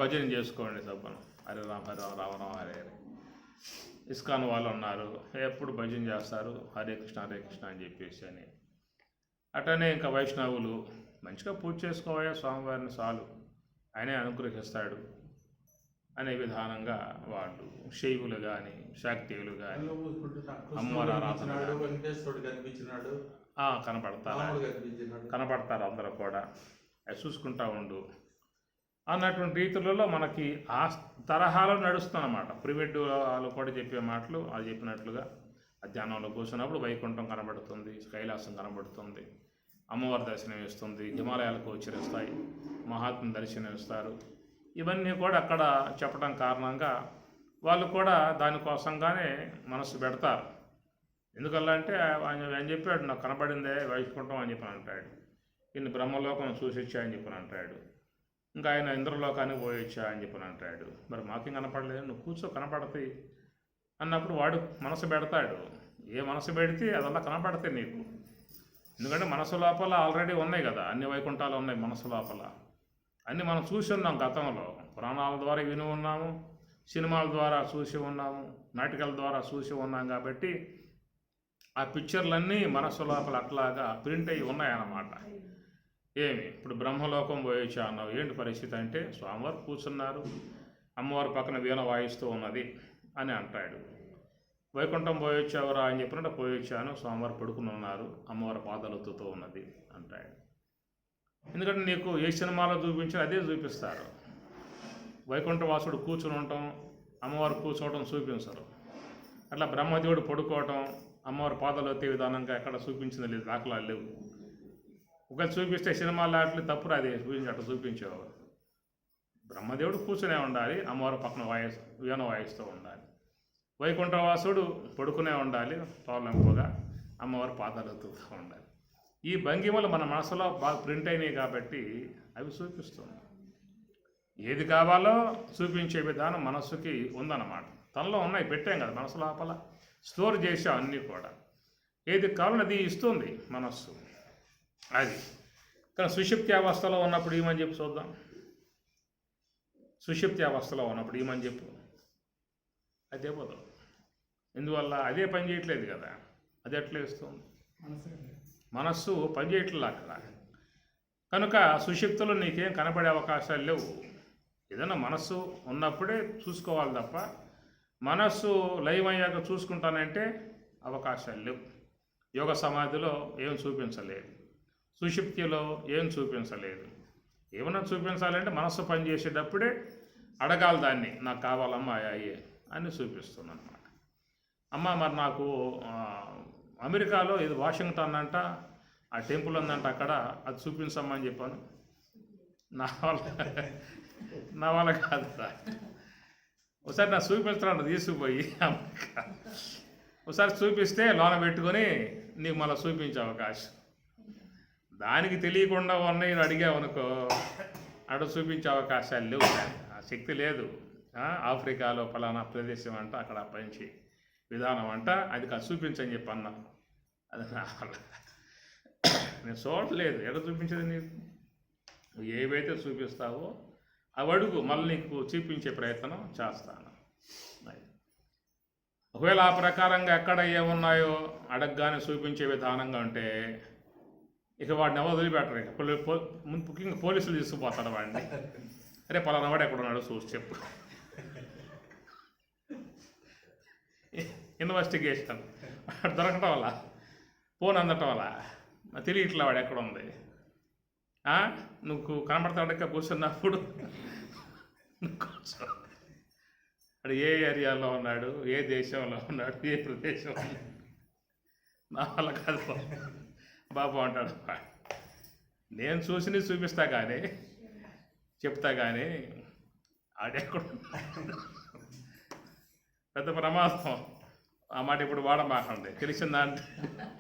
భజన చేసుకోండి సబ్బను, హరే రామ హరే రామ రామ రామ హరే హరే. ఇస్కాన్ వాళ్ళు ఉన్నారు, ఎప్పుడు భజన చేస్తారు, హరే కృష్ణ అని చెప్పేసి అని. అటనే ఇంకా వైష్ణవులు మంచిగా పూజ చేసుకోవా స్వామివారిని చాలు, ఆయనే అనుగ్రహిస్తాడు అనే విధానంగా వాళ్ళు. శైవులు కానీ శాక్తీయులు కానీ అమ్మవారి ఆరాధన కనపడతారు అందరూ కూడా. అది చూసుకుంటా ఉండు అన్నటువంటి రీతులలో మనకి ఆ తరహాలో నడుస్తుందన్నమాట. ప్రిమిడ్ వాళ్ళు కూడా చెప్పే మాటలు అది చెప్పినట్లుగా ధ్యానంలో కూర్చున్నప్పుడు వైకుంఠం కనబడుతుంది, కైలాసం కనబడుతుంది, అమ్మవారి దర్శనం ఇస్తుంది, హిమాలయాలకు వచ్చేస్తాయి, మహాత్ముని దర్శనం ఇస్తారు. ఇవన్నీ కూడా అక్కడ చెప్పడం కారణంగా వాళ్ళు కూడా దానికోసంగానే మనసు పెడతారు. ఎందుకల్లా అంటే ఆయన చెప్పాడు, నాకు కనబడిందే వైకుంఠం అని చెప్పని అంటాడు. ఇన్ని బ్రహ్మలోకం చూసొచ్చా అని చెప్పని అంటాడు. ఇంకా ఆయన ఇంద్రలోకానికి పోయొచ్చా అని చెప్పని అంటాడు. మరి మాకేం కనపడలేదు, నువ్వు కూర్చో కనపడతాయి అన్నప్పుడు వాడు మనసు పెడతాడు. ఏ మనసు పెడితే అదల్లా కనపడతాయి నీకు. ఎందుకంటే మనసు లోపల ఆల్రెడీ ఉన్నాయి కదా, అన్ని వైకుంఠాలు ఉన్నాయి మనసు లోపల. అన్నీ మనం చూసి ఉన్నాం గతంలో, పురాణాల ద్వారా విని ఉన్నాము, సినిమాల ద్వారా చూసి ఉన్నాము, నాటకాల ద్వారా చూసి ఉన్నాం. కాబట్టి ఆ పిక్చర్లన్నీ మనసు లోపల అట్లాగా ప్రింట్ అయ్యి ఉన్నాయన్నమాట. ఏమి ఇప్పుడు బ్రహ్మలోకం పోయొచ్చా అన్నావు, ఏంటి పరిస్థితి అంటే స్వామివారు కూర్చున్నారు, అమ్మవారి పక్కన వీణ వాయిస్తూ ఉన్నది అని అంటాడు. వైకుంఠం పోయొచ్చావరా అని చెప్పినట్టు పోయొచ్చాను, స్వామివారు పడుకుని ఉన్నారు, అమ్మవారి పాదాలు ఒత్తుతూ ఉన్నది అంటాడు. ఎందుకంటే నీకు ఏ సినిమాలో చూపించారో అదే చూపిస్తారు. వైకుంఠవాసుడు కూర్చుని ఉండటం, అమ్మవారు కూర్చోవడం చూపించరు. అట్లా బ్రహ్మదేవుడు పడుకోవటం, అమ్మవారి పాదాలు ఎత్తే విధానంగా ఎక్కడ చూపించింది లేదు, దాఖలాలు లేవు. ఒకవేళ చూపిస్తే సినిమాలు అట్లా తప్పురు, అది అట్లా చూపించేవారు. బ్రహ్మదేవుడు కూర్చునే ఉండాలి, అమ్మవారి పక్కన వీణ వాయిస్తూ ఉండాలి. వైకుంఠవాసుడు పడుకునే ఉండాలి, తోలంపుగా అమ్మవారి పాదాలు ఎత్తుతూ ఉండాలి. ఈ భంగిమలు మన మనసులో బాగా ప్రింట్ అయినాయి కాబట్టి అవి చూపిస్తుంది. ఏది కావాలో చూపించే విధానం మనస్సుకి ఉందన్నమాట. తనలో ఉన్నాయి, పెట్టాం కదా మనసు లోపల, స్టోర్ చేసాం అన్నీ కూడా. ఏది కావాలో అది ఇస్తుంది మనస్సు. అది కానీ సుషుప్తి అవస్థలో ఉన్నప్పుడు ఏమని చెప్పి చూద్దాం. సుషుప్తి అవస్థలో ఉన్నప్పుడు ఏమని చెప్పు, అదే పోదాం. ఎందువల్ల అదే పని చేయట్లేదు కదా, అది ఎట్లా ఇస్తుంది, మనస్సు పనిచేయట్లేదు అక్కడ. కనుక సుషుప్తిలో నీకేం కనపడే అవకాశాలు లేవు. ఏదైనా మనస్సు ఉన్నప్పుడే చూసుకోవాలి తప్ప మనస్సు లైవ్ అయ్యాక చూసుకుంటానంటే అవకాశాలు లేవు. యోగ సమాధిలో ఏం చూపించలేదు, సుషుప్తిలో ఏం చూపించలేదు. ఏమన్నా చూపించాలంటే మనస్సు పనిచేసేటప్పుడే అడగాలి దాన్ని, నాకు కావాలమ్మా అయ్యే అని చూపిస్తుంది అనమాట. అమ్మ మరి నాకు అమెరికాలో ఇది వాషింగ్టన్ అంట, ఆ టెంపుల్ ఉందంట అక్కడ, అది చూపించమ్మని చెప్పాను. నా వల్ల కాదు. ఒకసారి నా చూపించడానికి తీసుకుపోయి అమెరికా ఒకసారి చూపిస్తే లోన పెట్టుకొని నీకు మళ్ళీ చూపించే అవకాశం. దానికి తెలియకుండా ఉన్నాయి అడిగావనుకో, అక్కడ చూపించే అవకాశాలు లేవు, ఆ శక్తి లేదు. ఆఫ్రికాలో ఫలానా ప్రదేశం అంట, అక్కడ పంచి విధానం అంట, అది కాదు చూపించని చెప్పి అన్నా. అది నా వల్ల నేను చూడలేదు. ఎక్కడ చూపించేది నీకు, నువ్వు ఏవైతే చూపిస్తావో అవి అడుగు, మళ్ళీ నీకు చూపించే ప్రయత్నం చేస్తాను. ఒకవేళ ఆ ప్రకారంగా ఎక్కడ ఏమున్నాయో అడగగానే చూపించే విధానంగా ఉంటే ఇక వాడిని ఎవరు వదిలిపెట్టరు. ఇక ముఖ్యంగా పోలీసులు తీసుకుపోతారు వాడిని. అరే పలానా వాడు ఎక్కడ ఉన్నాడో చూసి చెప్పు, ఇన్వెస్టిగేషన్. దొరకటం వల్ల, ఫోన్ అందటం వల్ల తెలియట్లా వాడు ఎక్కడ ఉంది, ఆ? నువ్వు కనబడతాడక కూర్చున్నప్పుడు నువ్వు కూర్చో. అడు ఏ ఏరియాలో ఉన్నాడు, ఏ దేశంలో ఉన్నాడు, ఏ ప్రదేశంలో ఉన్నాడు, నా వల్ల కాదు బాబు అంటాడు. నేను చూపిస్తా కానీ చెప్తా కానీ ఆడెక్కడ పెద్ద ప్రమాదం. ఆ మాట ఇప్పుడు వాడమాకండి, తెలిసిందంటే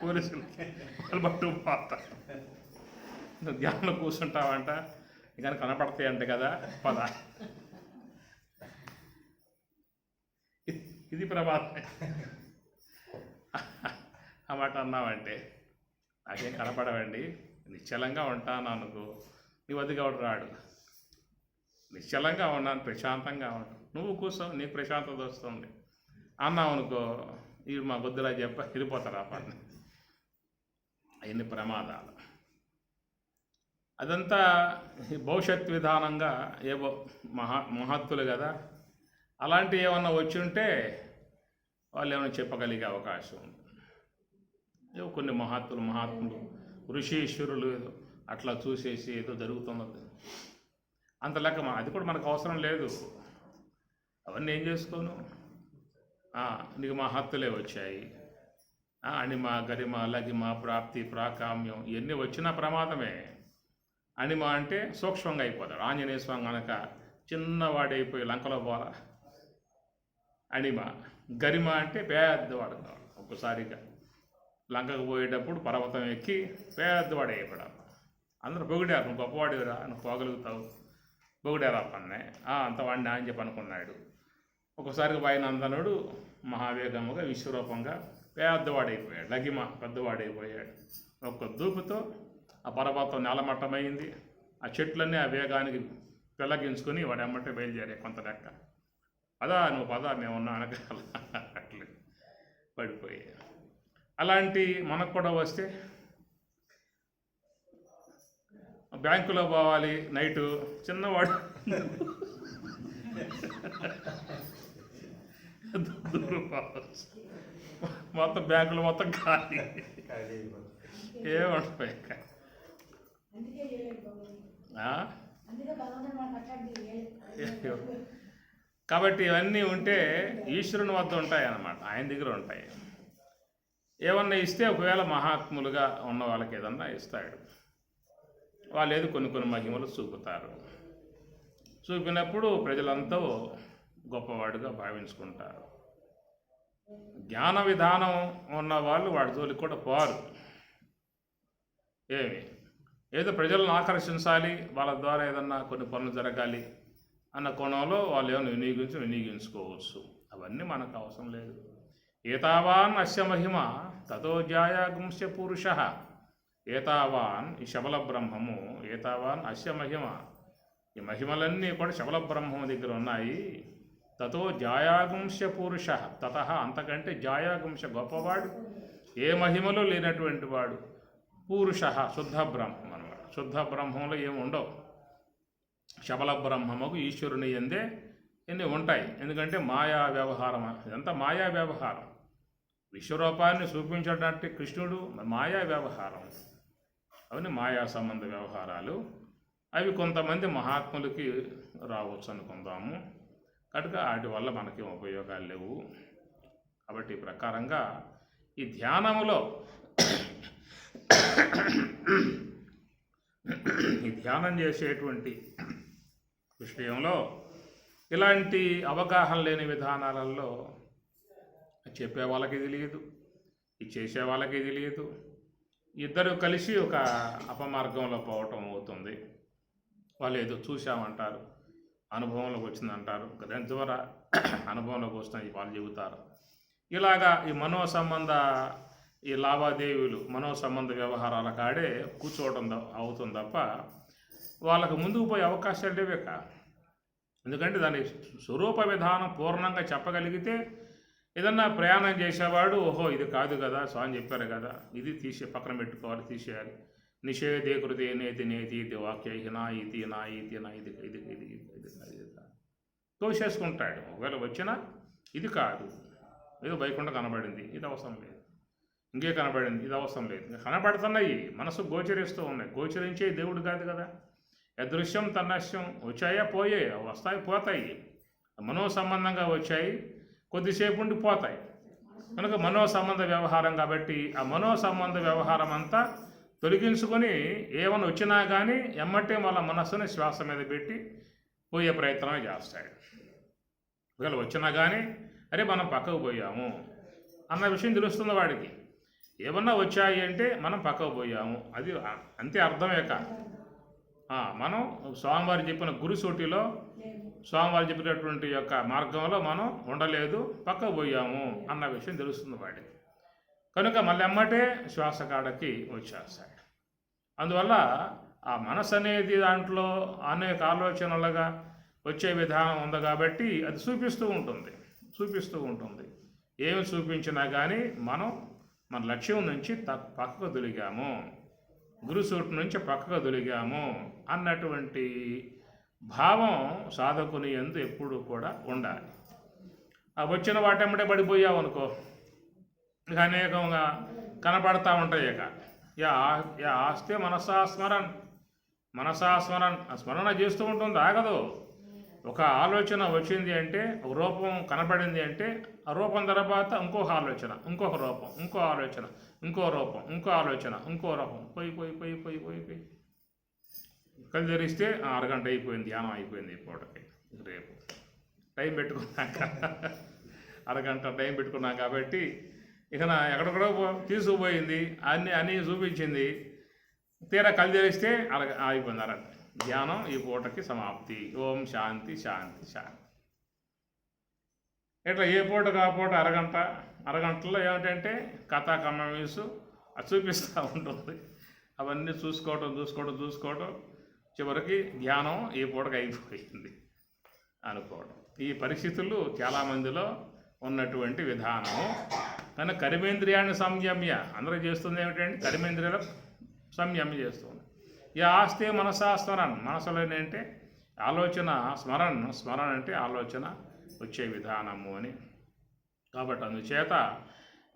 పోలీసులకి వాళ్ళు పట్టుకుపోతా. నువ్వు ధ్యానంలో కూర్చుంటావంట, ఇక కనపడతాయి అంటే కదా పద. ఇది ప్రమాదం. ఆ మాట అన్నావంటే నాకేం కనపడవండి, నిశ్చలంగా ఉంటాను అనుకో, నీ వద్దకు ఎవడు రాడు. నిశ్చలంగా ఉన్నాను, ప్రశాంతంగా ఉంటాను, నువ్వు కూర్చో, నీకు ప్రశాంతత వస్తుంది అన్నావు అనుకో, ఇవి మా బుద్ధిలా వెళ్ళిపోతారు ఆ పని. అవన్నీ ప్రమాదాలు. అదంతా భవిష్యత్ విధానంగా ఏవో మహత్తులు కదా, అలాంటి ఏమన్నా వచ్చి ఉంటే వాళ్ళు ఏమైనా చెప్పగలిగే అవకాశం ఉంది. ఏవో కొన్ని మహాత్ములు ఋషీశ్వరులు ఏదో అట్లా చూసేసి ఏదో జరుగుతున్నది అంత లెక్క. అది కూడా మనకు అవసరం లేదు. అవన్నీ ఏం చేసుకోను, నీకు మహత్తులే వచ్చాయి, అణిమ గరిమ లగిమ ప్రాప్తి ప్రాకామ్యం ఇవన్నీ వచ్చిన ప్రమాదమే. అణిమ అంటే సూక్ష్మంగా అయిపోతాడు. ఆంజనేయ స్వామి కనుక చిన్నవాడైపోయి లంకలో పోలా. అణిమ. గరిమ అంటే పెద్దవాడు కావాలి. ఒక్కసారిగా లంకకు పోయేటప్పుడు పర్వతం ఎక్కి పెద్దవాడు అయిపోయాడు. అందరూ పొగిడారు, నువ్వు గొప్పవాడిరా, నువ్వు పోగలుగుతావు, పొగిడారు పన్నే. అంత వాడిని అని చెప్పి అనుకున్నాడు. ఒకసారిగా వాయునందనుడు మహావేగముగా విశ్వరూపంగా పెద్దవాడైపోయాడు. లగిమ పెద్దవాడైపోయాడు. ఒక్క దూపుతో ఆ పర్వతం నేలమట్టమైంది. ఆ చెట్లన్నీ ఆ వేగానికి పెళ్ళగించుకొని వాడు ఎమ్మటే బయలుదేరే కొంత లెక్క. నువ్వు పదా మేమున్నా అనగల అట్లే పడిపోయి. అలాంటి మనకు కూడా వస్తే బ్యాంకులో పోవాలి నైటు, చిన్నవాడు దూరం పోవచ్చు, మొత్తం బ్యాంకులు మొత్తం ఖాళీ ఏమంటాయి. కాబట్టి ఇవన్నీ ఉంటే ఈశ్వరుని వద్ద ఉంటాయి అన్నమాట, ఆయన దగ్గర ఉంటాయి. ఏమన్నా ఇస్తే ఒకవేళ మహాత్ములుగా ఉన్న వాళ్ళకి ఏదన్నా ఇస్తాడు. వాళ్ళు ఏదో కొన్ని మహిమలు చూపుతారు. చూపినప్పుడు ప్రజలంతా గొప్పవాడుగా భావించుకుంటారు. జ్ఞాన విధానం ఉన్న వాళ్ళు వాడి జోలికి కూడా పోరు. ఏదో ప్రజలను ఆకర్షించాలి, వాళ్ళ ద్వారా ఏదన్నా కొన్ని పనులు జరగాలి అన్న కోణంలో వాళ్ళు ఏమైనా వినియోగించుకోవచ్చు. అవన్నీ మనకు అవసరం లేదు. ఏతావాన్ అస్య మహిమ తతో జాయాగుంస్య పురుష. ఏతావాన్ ఈ శబల బ్రహ్మము, ఏతావాన్ అస్య మహిమ, ఈ మహిమలన్నీ కూడా శబల బ్రహ్మము దగ్గర ఉన్నాయి. తతో జాయాగుంస్య పురుష, తత అంతకంటే జాయాగుంశ గొప్పవాడు, ఏ మహిమలో లేనటువంటి వాడు పురుష, శుద్ధ బ్రహ్మం అన్నమాట. శుద్ధ బ్రహ్మంలో ఏమి ఉండవు. శబల బ్రహ్మముకు ఈశ్వరుని ఎందే ఎన్ని ఉంటాయి. ఎందుకంటే మాయా వ్యవహారం, ఇదంతా మాయా వ్యవహారం. విశ్వరూపాన్ని చూపించడానికి కృష్ణుడు మాయా వ్యవహారం, అవన్నీ మాయా సంబంధ వ్యవహారాలు. అవి కొంతమంది మహాత్ములకి రావచ్చు అనుకుందాము. కనుక వాటి వల్ల మనకి ఉపయోగాలు లేవు. కాబట్టి ఈ ప్రకారంగా ఈ ధ్యానములో ఈ ధ్యానం చేసేటువంటి విషయంలో ఇలాంటి అవగాహన లేని విధానాలలో చెప్పే వాళ్ళకి తెలియదు, ఇది చేసే వాళ్ళకి తెలియదు. ఇద్దరు కలిసి ఒక అపమార్గంలో పోవటం అవుతుంది. వాళ్ళు ఏదో చూసామంటారు, అనుభవంలోకి వచ్చిందంటారు, దాని ద్వారా అనుభవంలోకి వస్తున్నాయి వాళ్ళు చెబుతారు. ఇలాగా ఈ మనోసంబంధ ఈ లావాదేవీలు, మనోసంబంధ వ్యవహారాల కాడే కూర్చోవడం అవుతుంది తప్ప వాళ్ళకు ముందుకు పోయే అవకాశాలు లేవేక. ఎందుకంటే దాని స్వరూప విధానం పూర్ణంగా చెప్పగలిగితే ఏదన్నా ప్రయాణం చేసేవాడు ఓహో ఇది కాదు కదా, స్వామి చెప్పారు కదా, ఇది పక్కన పెట్టుకోవాలి, తీసేయాలి. నిషేధే కృతే నేతి నేతి ఇది వాక్య నా ఇది నా ఇది నా ఇది ఇది ఇది ఇది తోసేసుకుంటాడు. ఒకవేళ వచ్చినా ఇది కాదు, ఏదో వైకుంఠం కనబడింది, ఇది అవసరం లేదు. ఇంకే కనబడింది, ఇది అవసరం లేదు. ఇంకా కనబడుతున్నాయి, మనసు గోచరిస్తూ ఉన్నాయి. గోచరించే దేవుడు కాదు కదా. అదృశ్యం తన్నశ్యం, వచ్చాయా పోయే, వస్తాయి పోతాయి. మనో సంబంధంగా వచ్చాయి, కొద్దిసేపు ఉండి పోతాయి. కనుక మనో సంబంధ వ్యవహారం కాబట్టి ఆ మనో సంబంధ వ్యవహారం అంతా తొలగించుకొని ఏమైనా వచ్చినా కానీ ఎమ్మటే వాళ్ళ మనస్సుని శ్వాస మీద పెట్టి పోయే ప్రయత్నమే చేస్తాడు. ఒకవేళ వచ్చినా కానీ అరే మనం పక్కకు పోయాము అన్న విషయం తెలుస్తుంది వాడికి. ఏమన్నా వచ్చాయి అంటే మనం పక్కకు పోయాము, అది అంతే అర్థమే కాదు. మనం స్వామివారు చెప్పిన గురుసూటిలో స్వామివారు చెప్పినటువంటి యొక్క మార్గంలో మనం ఉండలేదు, పక్కకు పోయాము అన్న విషయం తెలుస్తుంది వాడికి. కనుక మళ్ళీ అమ్మటే శ్వాస కాడకి వచ్చేస్తాడు. అందువల్ల ఆ మనసు అనేది దాంట్లో అనేక ఆలోచనలుగా వచ్చే విధానం ఉంది కాబట్టి అది చూపిస్తూ ఉంటుంది. ఏమి చూపించినా కానీ మనం మన లక్ష్యం నుంచి పక్కకు తొలిగాము, గురుసూటి నుంచి పక్కకు తొలిగాము అన్నటువంటి భావం సాధకుని యందు ఎప్పుడు కూడా ఉండాలి. ఆ వచ్చిన వాటెమ్మటే పడిపోయావు అనుకో, ఇక అనేకంగా కనపడతా ఉంటాయి. ఇక ఆస్తే మనసాస్మరణ స్మరణ చేస్తూ ఉంటుంది, ఆగదు. ఒక ఆలోచన వచ్చింది అంటే, ఒక రూపం కనపడింది అంటే, ఆ రూపం తర్వాత ఇంకొక ఆలోచన, ఇంకొక రూపం, ఇంకో ఆలోచన, ఇంకో రూపం, ఇంకో ఆలోచన, ఇంకో రూపం, పోయి కళ్ళు తెరిస్తే అరగంట అయిపోయింది, ధ్యానం అయిపోయింది. పూటకి రేపు టైం పెట్టుకున్నాక అరగంట టైం పెట్టుకున్నాం కాబట్టి ఇక ఎక్కడెక్కడో తీసుకుపోయింది, అన్నీ చూపించింది. తీరా కళ్ళు తెరిస్తే అయిపోయింది అరగంట. ధ్యానం ఈ పూటకి సమాప్తి. ఓం శాంతి శాంతి శాంతి. ఇట్లా ఏ పూటకు ఆ పూట అరగంటలో ఏమిటంటే కథా కమ్మీసు అది చూపిస్తూ ఉంటుంది. అవన్నీ చూసుకోవటం చివరికి ధ్యానం ఈ పూటకు అయిపోయింది అనుకోవడం. ఈ పరిస్థితులు చాలామందిలో ఉన్నటువంటి విధానము. కానీ కర్మేంద్రియాన్ని సంయమ్య అందరూ చేస్తుంది ఏమిటంటే కర్మేంద్రియాలు సంయమ్య చేస్తుంది. ఈ ఆస్తే మనసాస్మరణ, మనసులోనంటే ఆలోచన, స్మరణ అంటే ఆలోచన వచ్చే విధానము అని. కాబట్టి అందుచేత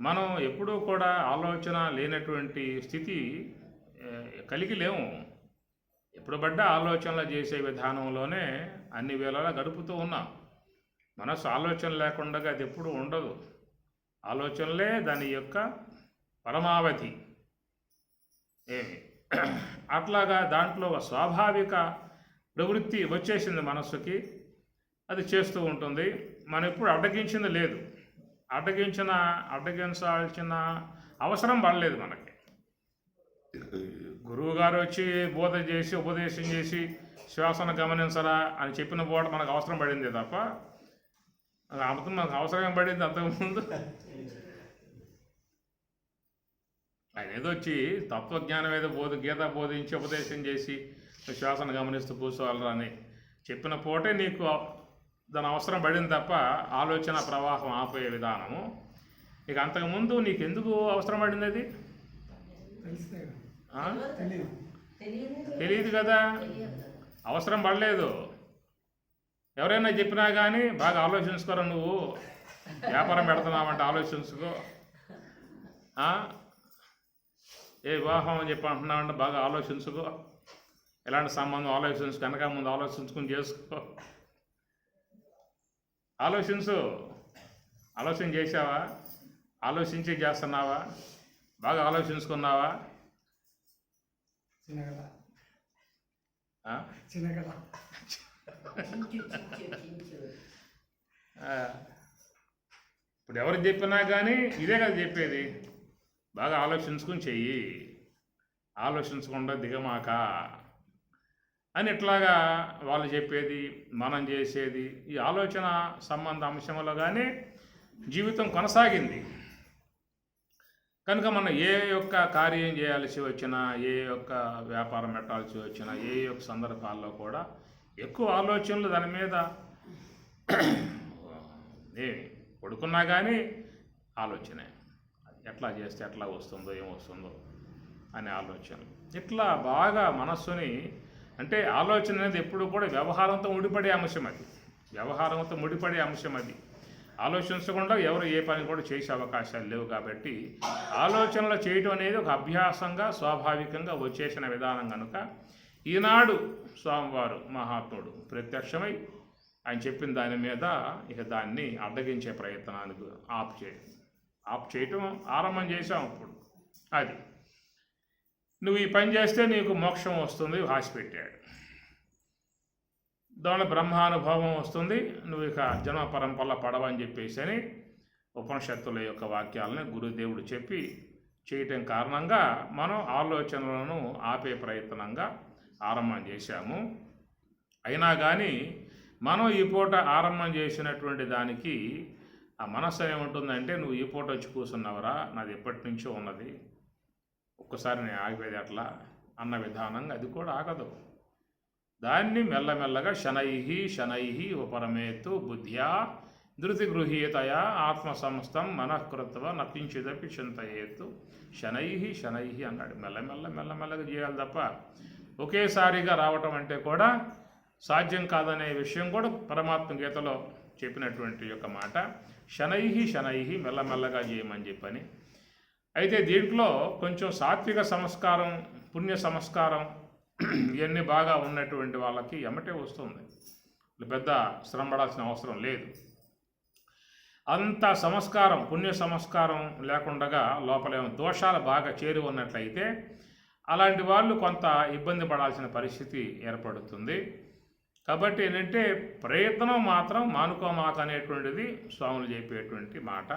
మనం ఎప్పుడూ కూడా ఆలోచన లేనటువంటి స్థితి కలిగి లేము. ఎప్పుడు పడ్డా ఆలోచనలు చేసే విధానంలోనే అన్ని వేళలా గడుపుతూ ఉన్నాం. మనసు ఆలోచన లేకుండా అది ఎప్పుడు ఉండదు. ఆలోచనలే దాని యొక్క పరమావధి. అట్లాగా దాంట్లో స్వాభావిక ప్రవృత్తి వచ్చేసింది మనస్సుకి, అది చేస్తూ ఉంటుంది. మనం ఎప్పుడు అడ్డగించింది లేదు, అడ్డగించాల్సిన అవసరం పడలేదు మనకి. గురువుగారు వచ్చి ఉపదేశం చేసి శ్వాసను గమనించరా అని చెప్పిన పూట మనకు అవసరం పడింది తప్ప మనకు అవసరం పడింది అంతకుముందు. ఆయన ఏదో వచ్చి తత్వజ్ఞానం ఏదో గీత బోధించి ఉపదేశం చేసి శ్వాసను గమనిస్తూ కూర్చోవాలరా అని చెప్పిన పూటే నీకు దాని అవసరం పడింది తప్ప ఆలోచన ప్రవాహం ఆపోయే విధానము. ఇక అంతకుముందు నీకు ఎందుకు అవసరం పడింది? అది తెలియదు కదా, అవసరం పడలేదు. ఎవరైనా చెప్పినా కానీ బాగా ఆలోచించుకోరా, నువ్వు వ్యాపారం పెడుతున్నావంటే ఆలోచించుకో, ఏ వివాహం అని చెప్పి అంటున్నావంటే బాగా ఆలోచించుకో, ఎలాంటి సంబంధం ఆలోచించు, కనుక ముందు ఆలోచించుకుని చేసుకో. ఆలోచన చేసావా? ఆలోచించి చేస్తున్నావా? బాగా ఆలోచించుకున్నావా? చిన్నగల ఇప్పుడు ఎవరు చెప్పినా కానీ ఇదే కదా చెప్పేది, బాగా ఆలోచించుకుని చెయ్యి, ఆలోచించకుండా దిగమాక అని ఇట్లాగా వాళ్ళు చెప్పేది, మనం చేసేది. ఈ ఆలోచన సంబంధ అంశంలో కానీ జీవితం కొనసాగింది. కనుక మనం ఏ యొక్క కార్యం చేయాల్సి వచ్చినా, ఏ యొక్క వ్యాపారం పెట్టాల్సి వచ్చినా, ఏ యొక్క సందర్భాల్లో కూడా ఎక్కువ ఆలోచనలు దాని మీద పడుకున్నా కానీ ఆలోచనే, ఎట్లా చేస్తే ఎట్లా వస్తుందో ఏమొస్తుందో అనే ఆలోచనలు. ఇట్లా బాగా మనస్సుని, అంటే ఆలోచన అనేది ఎప్పుడు కూడా వ్యవహారంతో ముడిపడే అంశం అది. ఆలోచించకుండా ఎవరు ఏ పని కూడా చేసే అవకాశాలు లేవు. కాబట్టి ఆలోచనలు చేయటం అనేది ఒక అభ్యాసంగా స్వాభావికంగా వచ్చేసిన విధానం కనుక ఈనాడు స్వామివారు మహాత్ముడు ప్రత్యక్షమై ఆయన చెప్పిన దాని మీద ఇక దాన్ని అడ్డగించే ప్రయత్నానికి ఆప్ చేయటం ఆరంభం చేసాం. ఇప్పుడు అది నువ్వు ఈ పని చేస్తే నీకు మోక్షం వస్తుంది ఆశ పెట్టాడు. దానిలో బ్రహ్మానుభవం వస్తుంది, నువ్వు ఇక జన్మ పరంపరలో పడవని చెప్పేసి అని ఉపనిషత్తుల యొక్క వాక్యాలను గురుదేవుడు చెప్పి చేయటం కారణంగా మనం ఆలోచనలను ఆపే ప్రయత్నంగా ఆరంభం చేశాము. అయినా కానీ మనం ఈ పూట ఆరంభం చేసినటువంటి దానికి ఆ మనస్సు ఏముంటుందంటే, నువ్వు ఈ పూట వచ్చి కూర్చున్నావురా, నాది ఎప్పటి నుంచో ఉన్నది, ఒక్కసారి నేను ఆగిపోయేది అట్లా అన్న విధానంగా అది కూడా ఆగదు. దాన్ని మెల్లమెల్లగా శనై ఉపరమేత్తు బుద్ధ్యా ధృతి గృహీతయా ఆత్మ సంస్థం మనఃకృత్వ నకించిదపి చింతయేత్తు శనై అన్నాడు. మెల్లమెల్లగా చేయాలి తప్ప ఒకేసారిగా రావటం అంటే కూడా సాధ్యం కాదనే విషయం కూడా పరమాత్మ గీతలో చెప్పినటువంటి యొక్క మాట. శనై మెల్లమెల్లగా చేయమని చెప్పని. అయితే దీంట్లో కొంచెం సాత్విక సంస్కారం, పుణ్య సంస్కారం ఇవన్నీ బాగా ఉన్నటువంటి వాళ్ళకి ఎమ్మటే వస్తుంది, పెద్ద శ్రమ పడాల్సిన అవసరం లేదు. అంత సంస్కారం, పుణ్య సంస్కారం లేకుండా లోపల దోషాలు బాగా చేరి ఉన్నట్లయితే అలాంటి వాళ్ళు కొంత ఇబ్బంది పడాల్సిన పరిస్థితి ఏర్పడుతుంది. కాబట్టి ఏంటంటే ప్రయత్నం మాత్రం మానుకోమాక అనేటువంటిది స్వాములు చెప్పేటువంటి మాట.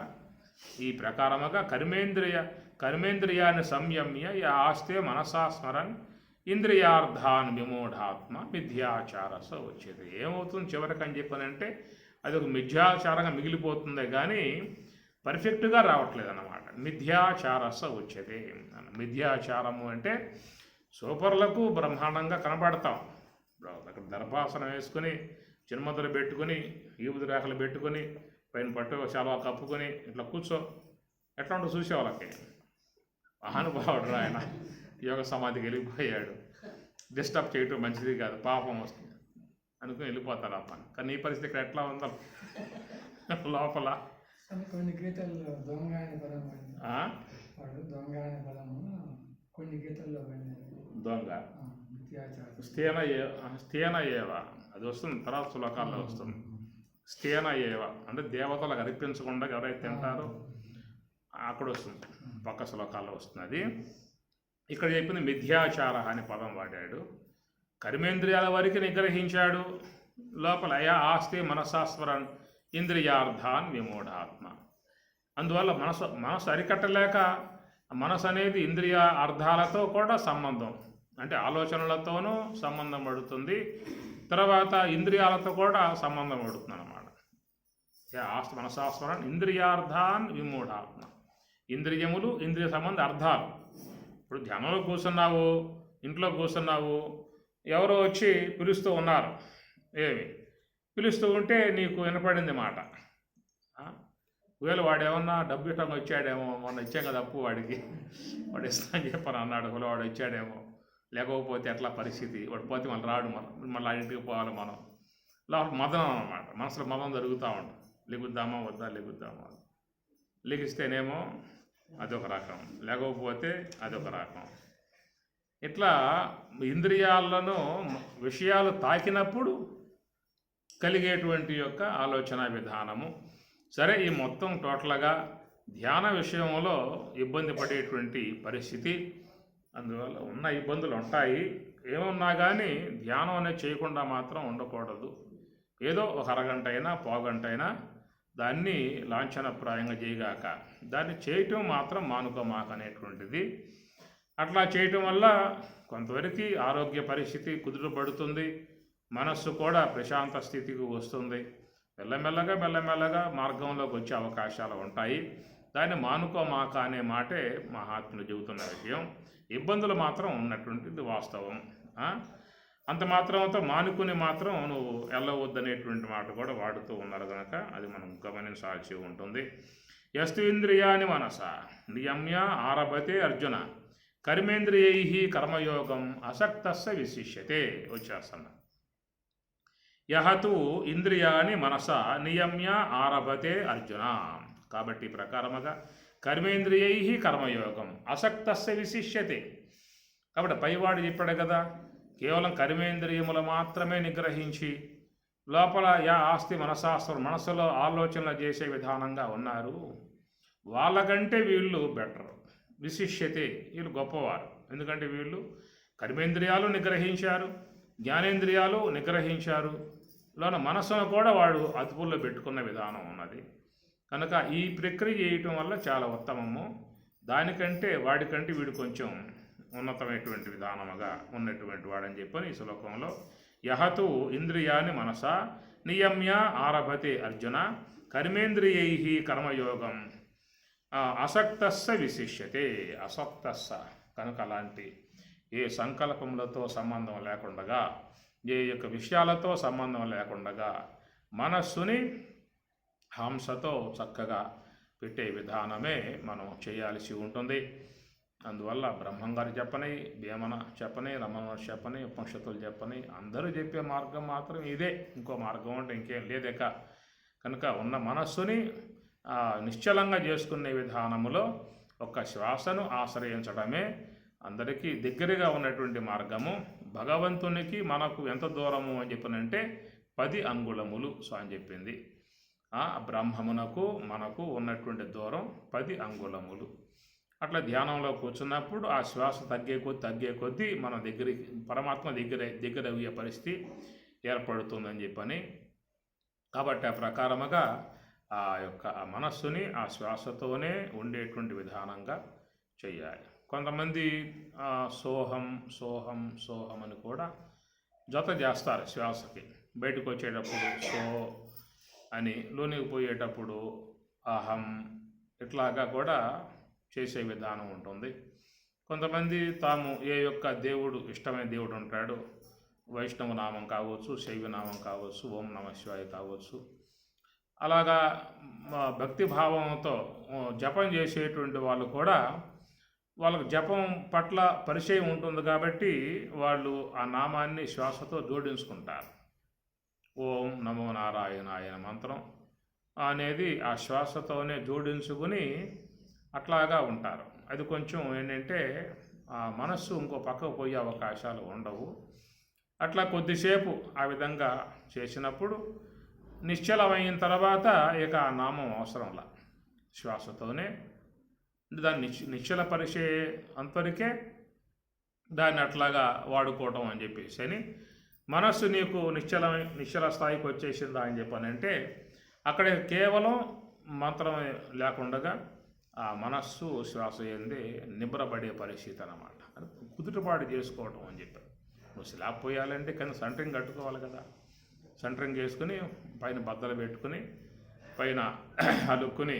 ఈ ప్రకారముగా కర్మేంద్రియాన్ని సంయమ్య ఆస్తే మనసా స్మరన్ ఇంద్రియార్థాన్ విమూఢాత్మ మిథ్యాచారస వచ్చేది. ఏమవుతుంది చివరికి అని చెప్పానంటే అది ఒక మిథ్యాచారంగా మిగిలిపోతుంది కానీ పర్ఫెక్ట్గా రావట్లేదు అన్నమాట. మిథ్యాచారస వచ్చేది. మిథ్యాచారము అంటే సూపర్లకు బ్రహ్మాండంగా కనబడతాం. అక్కడ దర్భాసనం వేసుకుని చిన్మతులు పెట్టుకుని ఈబుది రేఖలు పెట్టుకుని పైన పట్టు చాలా కప్పుకొని ఇట్లా కూర్చో ఎట్లా ఉంటో చూసే వాళ్ళకి మహానుభావుడు ఆయన యోగ సమాధికి వెళ్ళిపోయాడు. డిస్టర్బ్ చేయటం మంచిది కాదు, పాపం వస్తుంది అనుకుని వెళ్ళిపోతాడు ఆ పని. కానీ ఈ పరిస్థితి ఇక్కడ ఎట్లా ఉందో లోపల కొన్ని గీతల్లో దొంగ అనే పదం వాడు దొంగ అనే పదము కొన్ని గీతల్లో దొంగ స్థేన ఏవ అది వస్తుంది, తర్వాత శ్లోకాల్లో వస్తుంది. స్థేన ఏవ అంటే దేవతలకు అర్పించకుండా ఎవరైతే తింటారో అక్కడ వస్తుంది, పక్క శ్లోకాల్లో వస్తుంది. అది ఇక్కడ చెప్పింది మిథ్యాచార అనే పదం వాడాడు. కర్మేంద్రియాల వరకు నిగ్రహించాడు, లోపల ఆస్తి మనసాస్వరన్ ఇంద్రియార్థాన్ విమూఢాత్మ. అందువల్ల మనసు అరికట్టలేక మనసు అనేది ఇంద్రియ అర్థాలతో కూడా సంబంధం, అంటే ఆలోచనలతోనూ సంబంధం పడుతుంది, తర్వాత ఇంద్రియాలతో కూడా సంబంధం పడుతుంది అన్నమాట. ఆస్తి మనసాస్వరన్ ఇంద్రియార్థాన్ విమూఢాత్మ. ఇంద్రియములు ఇంద్రియ సంబంధ అర్థాలు. ఇప్పుడు ధ్యానంలో కూర్చున్నావు, ఇంట్లో కూర్చున్నావు, ఎవరో వచ్చి పిలుస్తూ ఉన్నారు, పిలుస్తూ ఉంటే నీకు వినపడింది మాట. ఒకవేళ వాడు ఏమన్నా డబ్బు ఇవ్వడం వచ్చాడేమో, మొన్న ఇచ్చాం కదా అప్పు వాడికి, వాడు ఇస్తా అని చెప్పని అన్నాడు, ఒకవేళ వాడు వచ్చాడేమో, లేకపోతే ఎట్లా పరిస్థితి, వాడు పోతే మళ్ళీ రాడు, మళ్ళీ ఇంటికి పోవాలి మనం. లోపల మదనం అన్నమాట, మనసులో మదనం జరుగుతూ ఉంటుంది. లెగుద్దామా వద్దా, లెగిస్తేనేమో అదొక రకం, లేకపోతే అదొక రకం. ఇట్లా ఇంద్రియాలను విషయాలు తాకినప్పుడు కలిగేటువంటి యొక్క ఆలోచన విధానము. సరే, ఈ మొత్తం టోటల్గా ధ్యాన విషయంలో ఇబ్బంది పడేటువంటి పరిస్థితి, అందువల్ల ఉన్న ఇబ్బందులు ఉంటాయి. ఏమున్నా కానీ ధ్యానం అనేది చేయకుండా మాత్రం ఉండకూడదు. ఏదో ఒక అరగంట అయినా పావుగంట అయినా దాన్ని లాంఛనప్రాయంగా చేయగాక దాన్ని చేయటం మాత్రం మానుకోమాక అనేటువంటిది. అట్లా చేయటం వల్ల కొంతవరకు ఆరోగ్య పరిస్థితి కుదుటపడుతుంది, మనస్సు కూడా ప్రశాంత స్థితికి వస్తుంది. మెల్లమెల్లగా మార్గంలోకి వచ్చే అవకాశాలు ఉంటాయి. దాన్ని మానుకోమాక అనే మాటే మహాత్ములు చెబుతున్న విషయం. ఇబ్బందులు మాత్రం ఉన్నటువంటిది వాస్తవం. అంత మాత్రంతో మానుకుని మాత్రం నువ్వు వెళ్ళవద్దనేటువంటి మాట కూడా వాడుతూ ఉన్నారు కనుక అది మనం గమనించాల్సి ఉంటుంది. యస్వింద్రియాని మనస నియమ్య ఆరభతే అర్జున కర్మేంద్రియై కర్మయోగం అసక్తస్య విశిష్యతే. వచ్చేస్తున్నా యహతు ఇంద్రియాని మనస నియమ్య ఆరభతే అర్జున. కాబట్టి ఈ ప్రకారముగా కర్మేంద్రియై కర్మయోగం అసక్తస్య విశిష్యతే. కాబట్టి పైవాడు చెప్పాడు కదా, కేవలం కర్మేంద్రియములు మాత్రమే నిగ్రహించి లోపల ఆస్తి మనసాస్త్రం మనసులో ఆలోచనలు చేసే విధానంగా ఉన్నారు, వాళ్ళకంటే వీళ్ళు బెటర్. విశిష్యతే, వీళ్ళు గొప్పవారు. ఎందుకంటే వీళ్ళు కర్మేంద్రియాలు నిగ్రహించారు, జ్ఞానేంద్రియాలు నిగ్రహించారు, లోన మనసును కూడా వాడు అదుపులో పెట్టుకున్న విధానం ఉన్నది. కనుక ఈ ప్రక్రియ చేయటం వల్ల చాలా ఉత్తమము. దానికంటే వాడికంటే వీడు కొంచెం ఉన్నతమైనటువంటి విధానముగా ఉన్నటువంటి వాడని చెప్పని ఈ శ్లోకంలో యహతు ఇంద్రియాని మనస నియమ్య ఆరభతే అర్జున కర్మేంద్రియై కర్మయోగం అసక్తస్స విశిష్యతే. అసక్తస్స కనుక అలాంటి ఏ సంకల్పములతో సంబంధం లేకుండగా, ఏ యొక్క విషయాలతో సంబంధం లేకుండగా మనస్సుని హంసతో చక్కగా పెట్టే విధానమే మనం చేయాల్సి ఉంటుంది. అందువల్ల బ్రహ్మంగారు చెప్పని, వేమన చెప్పని, రమణ చెప్పని, ఉపనిషత్తులు చెప్పని, అందరూ చెప్పే మార్గం మాత్రం ఇదే. ఇంకో మార్గం అంటే ఇంకేం లేదేక. కనుక ఉన్న మనస్సుని నిశ్చలంగా చేసుకునే విధానములో ఒక శ్వాసను ఆశ్రయించడమే అందరికీ దగ్గరగా ఉన్నటువంటి మార్గము. భగవంతునికి మనకు ఎంత దూరము అని చెప్పనంటే 10 అంగుళములు స్వామి చెప్పింది. బ్రహ్మమునకు మనకు ఉన్నటువంటి దూరం 10 అంగుళములు. అట్లా ధ్యానంలో కూర్చున్నప్పుడు ఆ శ్వాస తగ్గే కొద్దీ మన పరమాత్మ దగ్గర అయ్యే పరిస్థితి ఏర్పడుతుందని చెప్పని. కాబట్టి ఆ ప్రకారముగా ఆ యొక్క మనస్సుని ఆ శ్వాసతోనే ఉండేటువంటి విధానంగా చేయాలి. కొంతమంది సోహం సోహం సోహం అని కూడా జత చేస్తారు శ్వాసకి. బయటకు వచ్చేటప్పుడు సో అని, లోనికి పోయేటప్పుడు అహం, ఇట్లాగా కూడా చేసే విధానం ఉంటుంది. కొంతమంది తాము ఏ యొక్క దేవుడు ఇష్టమైన దేవుడు ఉంటాడు, వైష్ణవ నామం కావచ్చు, శైవ నామం కావచ్చు, ఓం నమ శివాయ కావచ్చు, అలాగా భక్తి భావంతో జపం చేసేటువంటి వాళ్ళు కూడా వాళ్ళకు జపం పట్ల పరిచయం ఉంటుంది కాబట్టి వాళ్ళు ఆ నామాన్ని శ్వాసతో జోడించుకుంటారు. ఓం నమో నారాయణాయ మంత్రం అనేది ఆ శ్వాసతోనే జోడించుకుని అట్లాగా ఉంటారు. అది కొంచెం ఏంటంటే ఆ మనస్సు ఇంకో పక్కకు పోయే అవకాశాలు ఉండవు. అట్లా కొద్దిసేపు ఆ విధంగా చేసినప్పుడు నిశ్చలమైన తర్వాత ఇక ఆ నామం అవసరంలా, శ్వాసతోనే దాన్ని నిశ్చలపరిచే అంతవరకే దాన్ని అట్లాగా వాడుకోవటం అని చెప్పేసి అని. మనస్సు నీకు నిశ్చల స్థాయికి వచ్చేసిందా అని చెప్పానంటే అక్కడ కేవలం మంత్రం లేకుండా ఆ మనస్సు శ్వాస ఏంది నిబ్రపడే పరిస్థితి అన్నమాట. కుదుటపాటు చేసుకోవటం అని చెప్పారు. నువ్వు స్లాబ్ పోయాలంటే కానీ సెంటరింగ్ కట్టుకోవాలి కదా. సెంటరింగ్ చేసుకుని పైన బద్దలు పెట్టుకుని పైన అలుక్కుని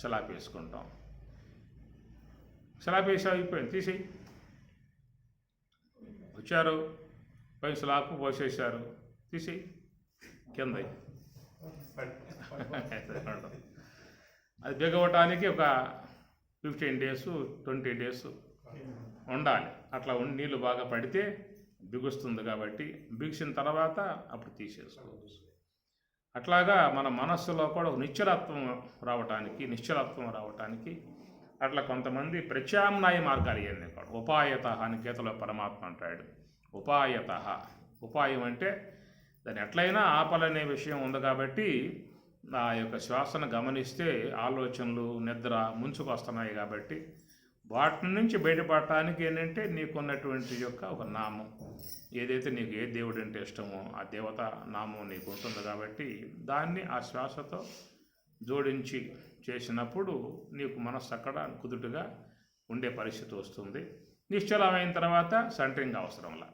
స్లాబ్ వేసుకుంటాం. స్లాబ్ వేసి అయిపోయింది, తీసేయి. వచ్చారు పైన స్లాబ్ పోసేసారు, తీసేయి కింద. అది బిగవటానికి ఒక 15 days 20 days ఉండాలి. అట్లా నీళ్ళు బాగా పడితే బిగుస్తుంది కాబట్టి బిగిసిన తర్వాత అప్పుడు తీసేసుకోవచ్చు. అట్లాగా మన మనస్సులో కూడా నిశ్చలత్వం రావటానికి అట్లా కొంతమంది ప్రత్యామ్నాయ మార్గాలు ఇవన్నీ కూడా. ఉపాయత అని గీతలో పరమాత్మ అంటాడు. ఉపాయం అంటే దాన్ని ఎట్లయినా ఆపాలనే విషయం ఉంది కాబట్టి ఆ యొక్క శ్వాసను గమనిస్తే ఆలోచనలు నిద్ర ముంచుకు వస్తున్నాయి కాబట్టి వాటి నుంచి బయటపడటానికి ఏంటంటే నీకున్నటువంటి యొక్క ఒక నామం, ఏదైతే నీకు ఏ దేవుడు అంటే ఇష్టమో ఆ దేవత నామం నీకు ఉంటుంది కాబట్టి దాన్ని ఆ శ్వాసతో జోడించి చేసినప్పుడు నీకు మనస్సు అక్కడ కుదుటుగా ఉండే పరిస్థితి వస్తుంది. నిశ్చలమైన తర్వాత సెంటరింగ్ అవసరంలా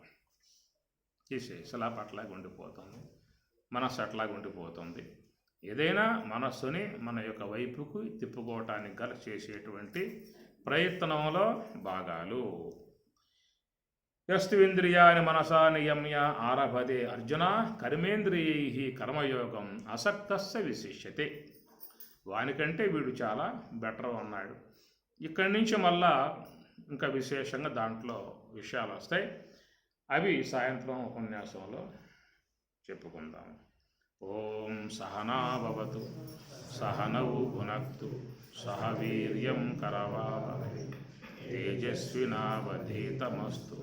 తీసేసలా అట్లాగే ఉండిపోతుంది, మనస్సు అట్లాగే ఉండిపోతుంది. ఏదైనా మనస్సుని మన యొక్క వైపుకు తిప్పుకోవటానికి గల చేసేటువంటి ప్రయత్నంలో భాగాలు. యస్త్వింద్రియాని మనసా నియమ్య ఆరభతే అర్జున కర్మేంద్రియై కర్మయోగం అసక్తస్య విశిష్యతే. వానికంటే వీడు చాలా బెటర్ అన్నాడు. ఇక్కడి నుంచి మళ్ళా ఇంకా విశేషంగా దాంట్లో విషయాలు వస్తాయి. అవి సాయంత్రం ఉపన్యాసంలో చెప్పుకుందాం. ఓం సహనా భవతు సహనౌ భునక్తు సహ వీర్యం కరవావహై తేజస్వినావధీతమస్తు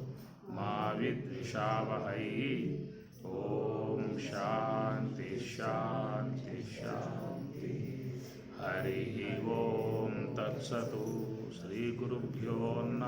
మా విద్విషావహై. ఓం శాంతి శాంతి శాంతి. హరి ఓం తత్సతు. శ్రీ గురుభ్యో నమః.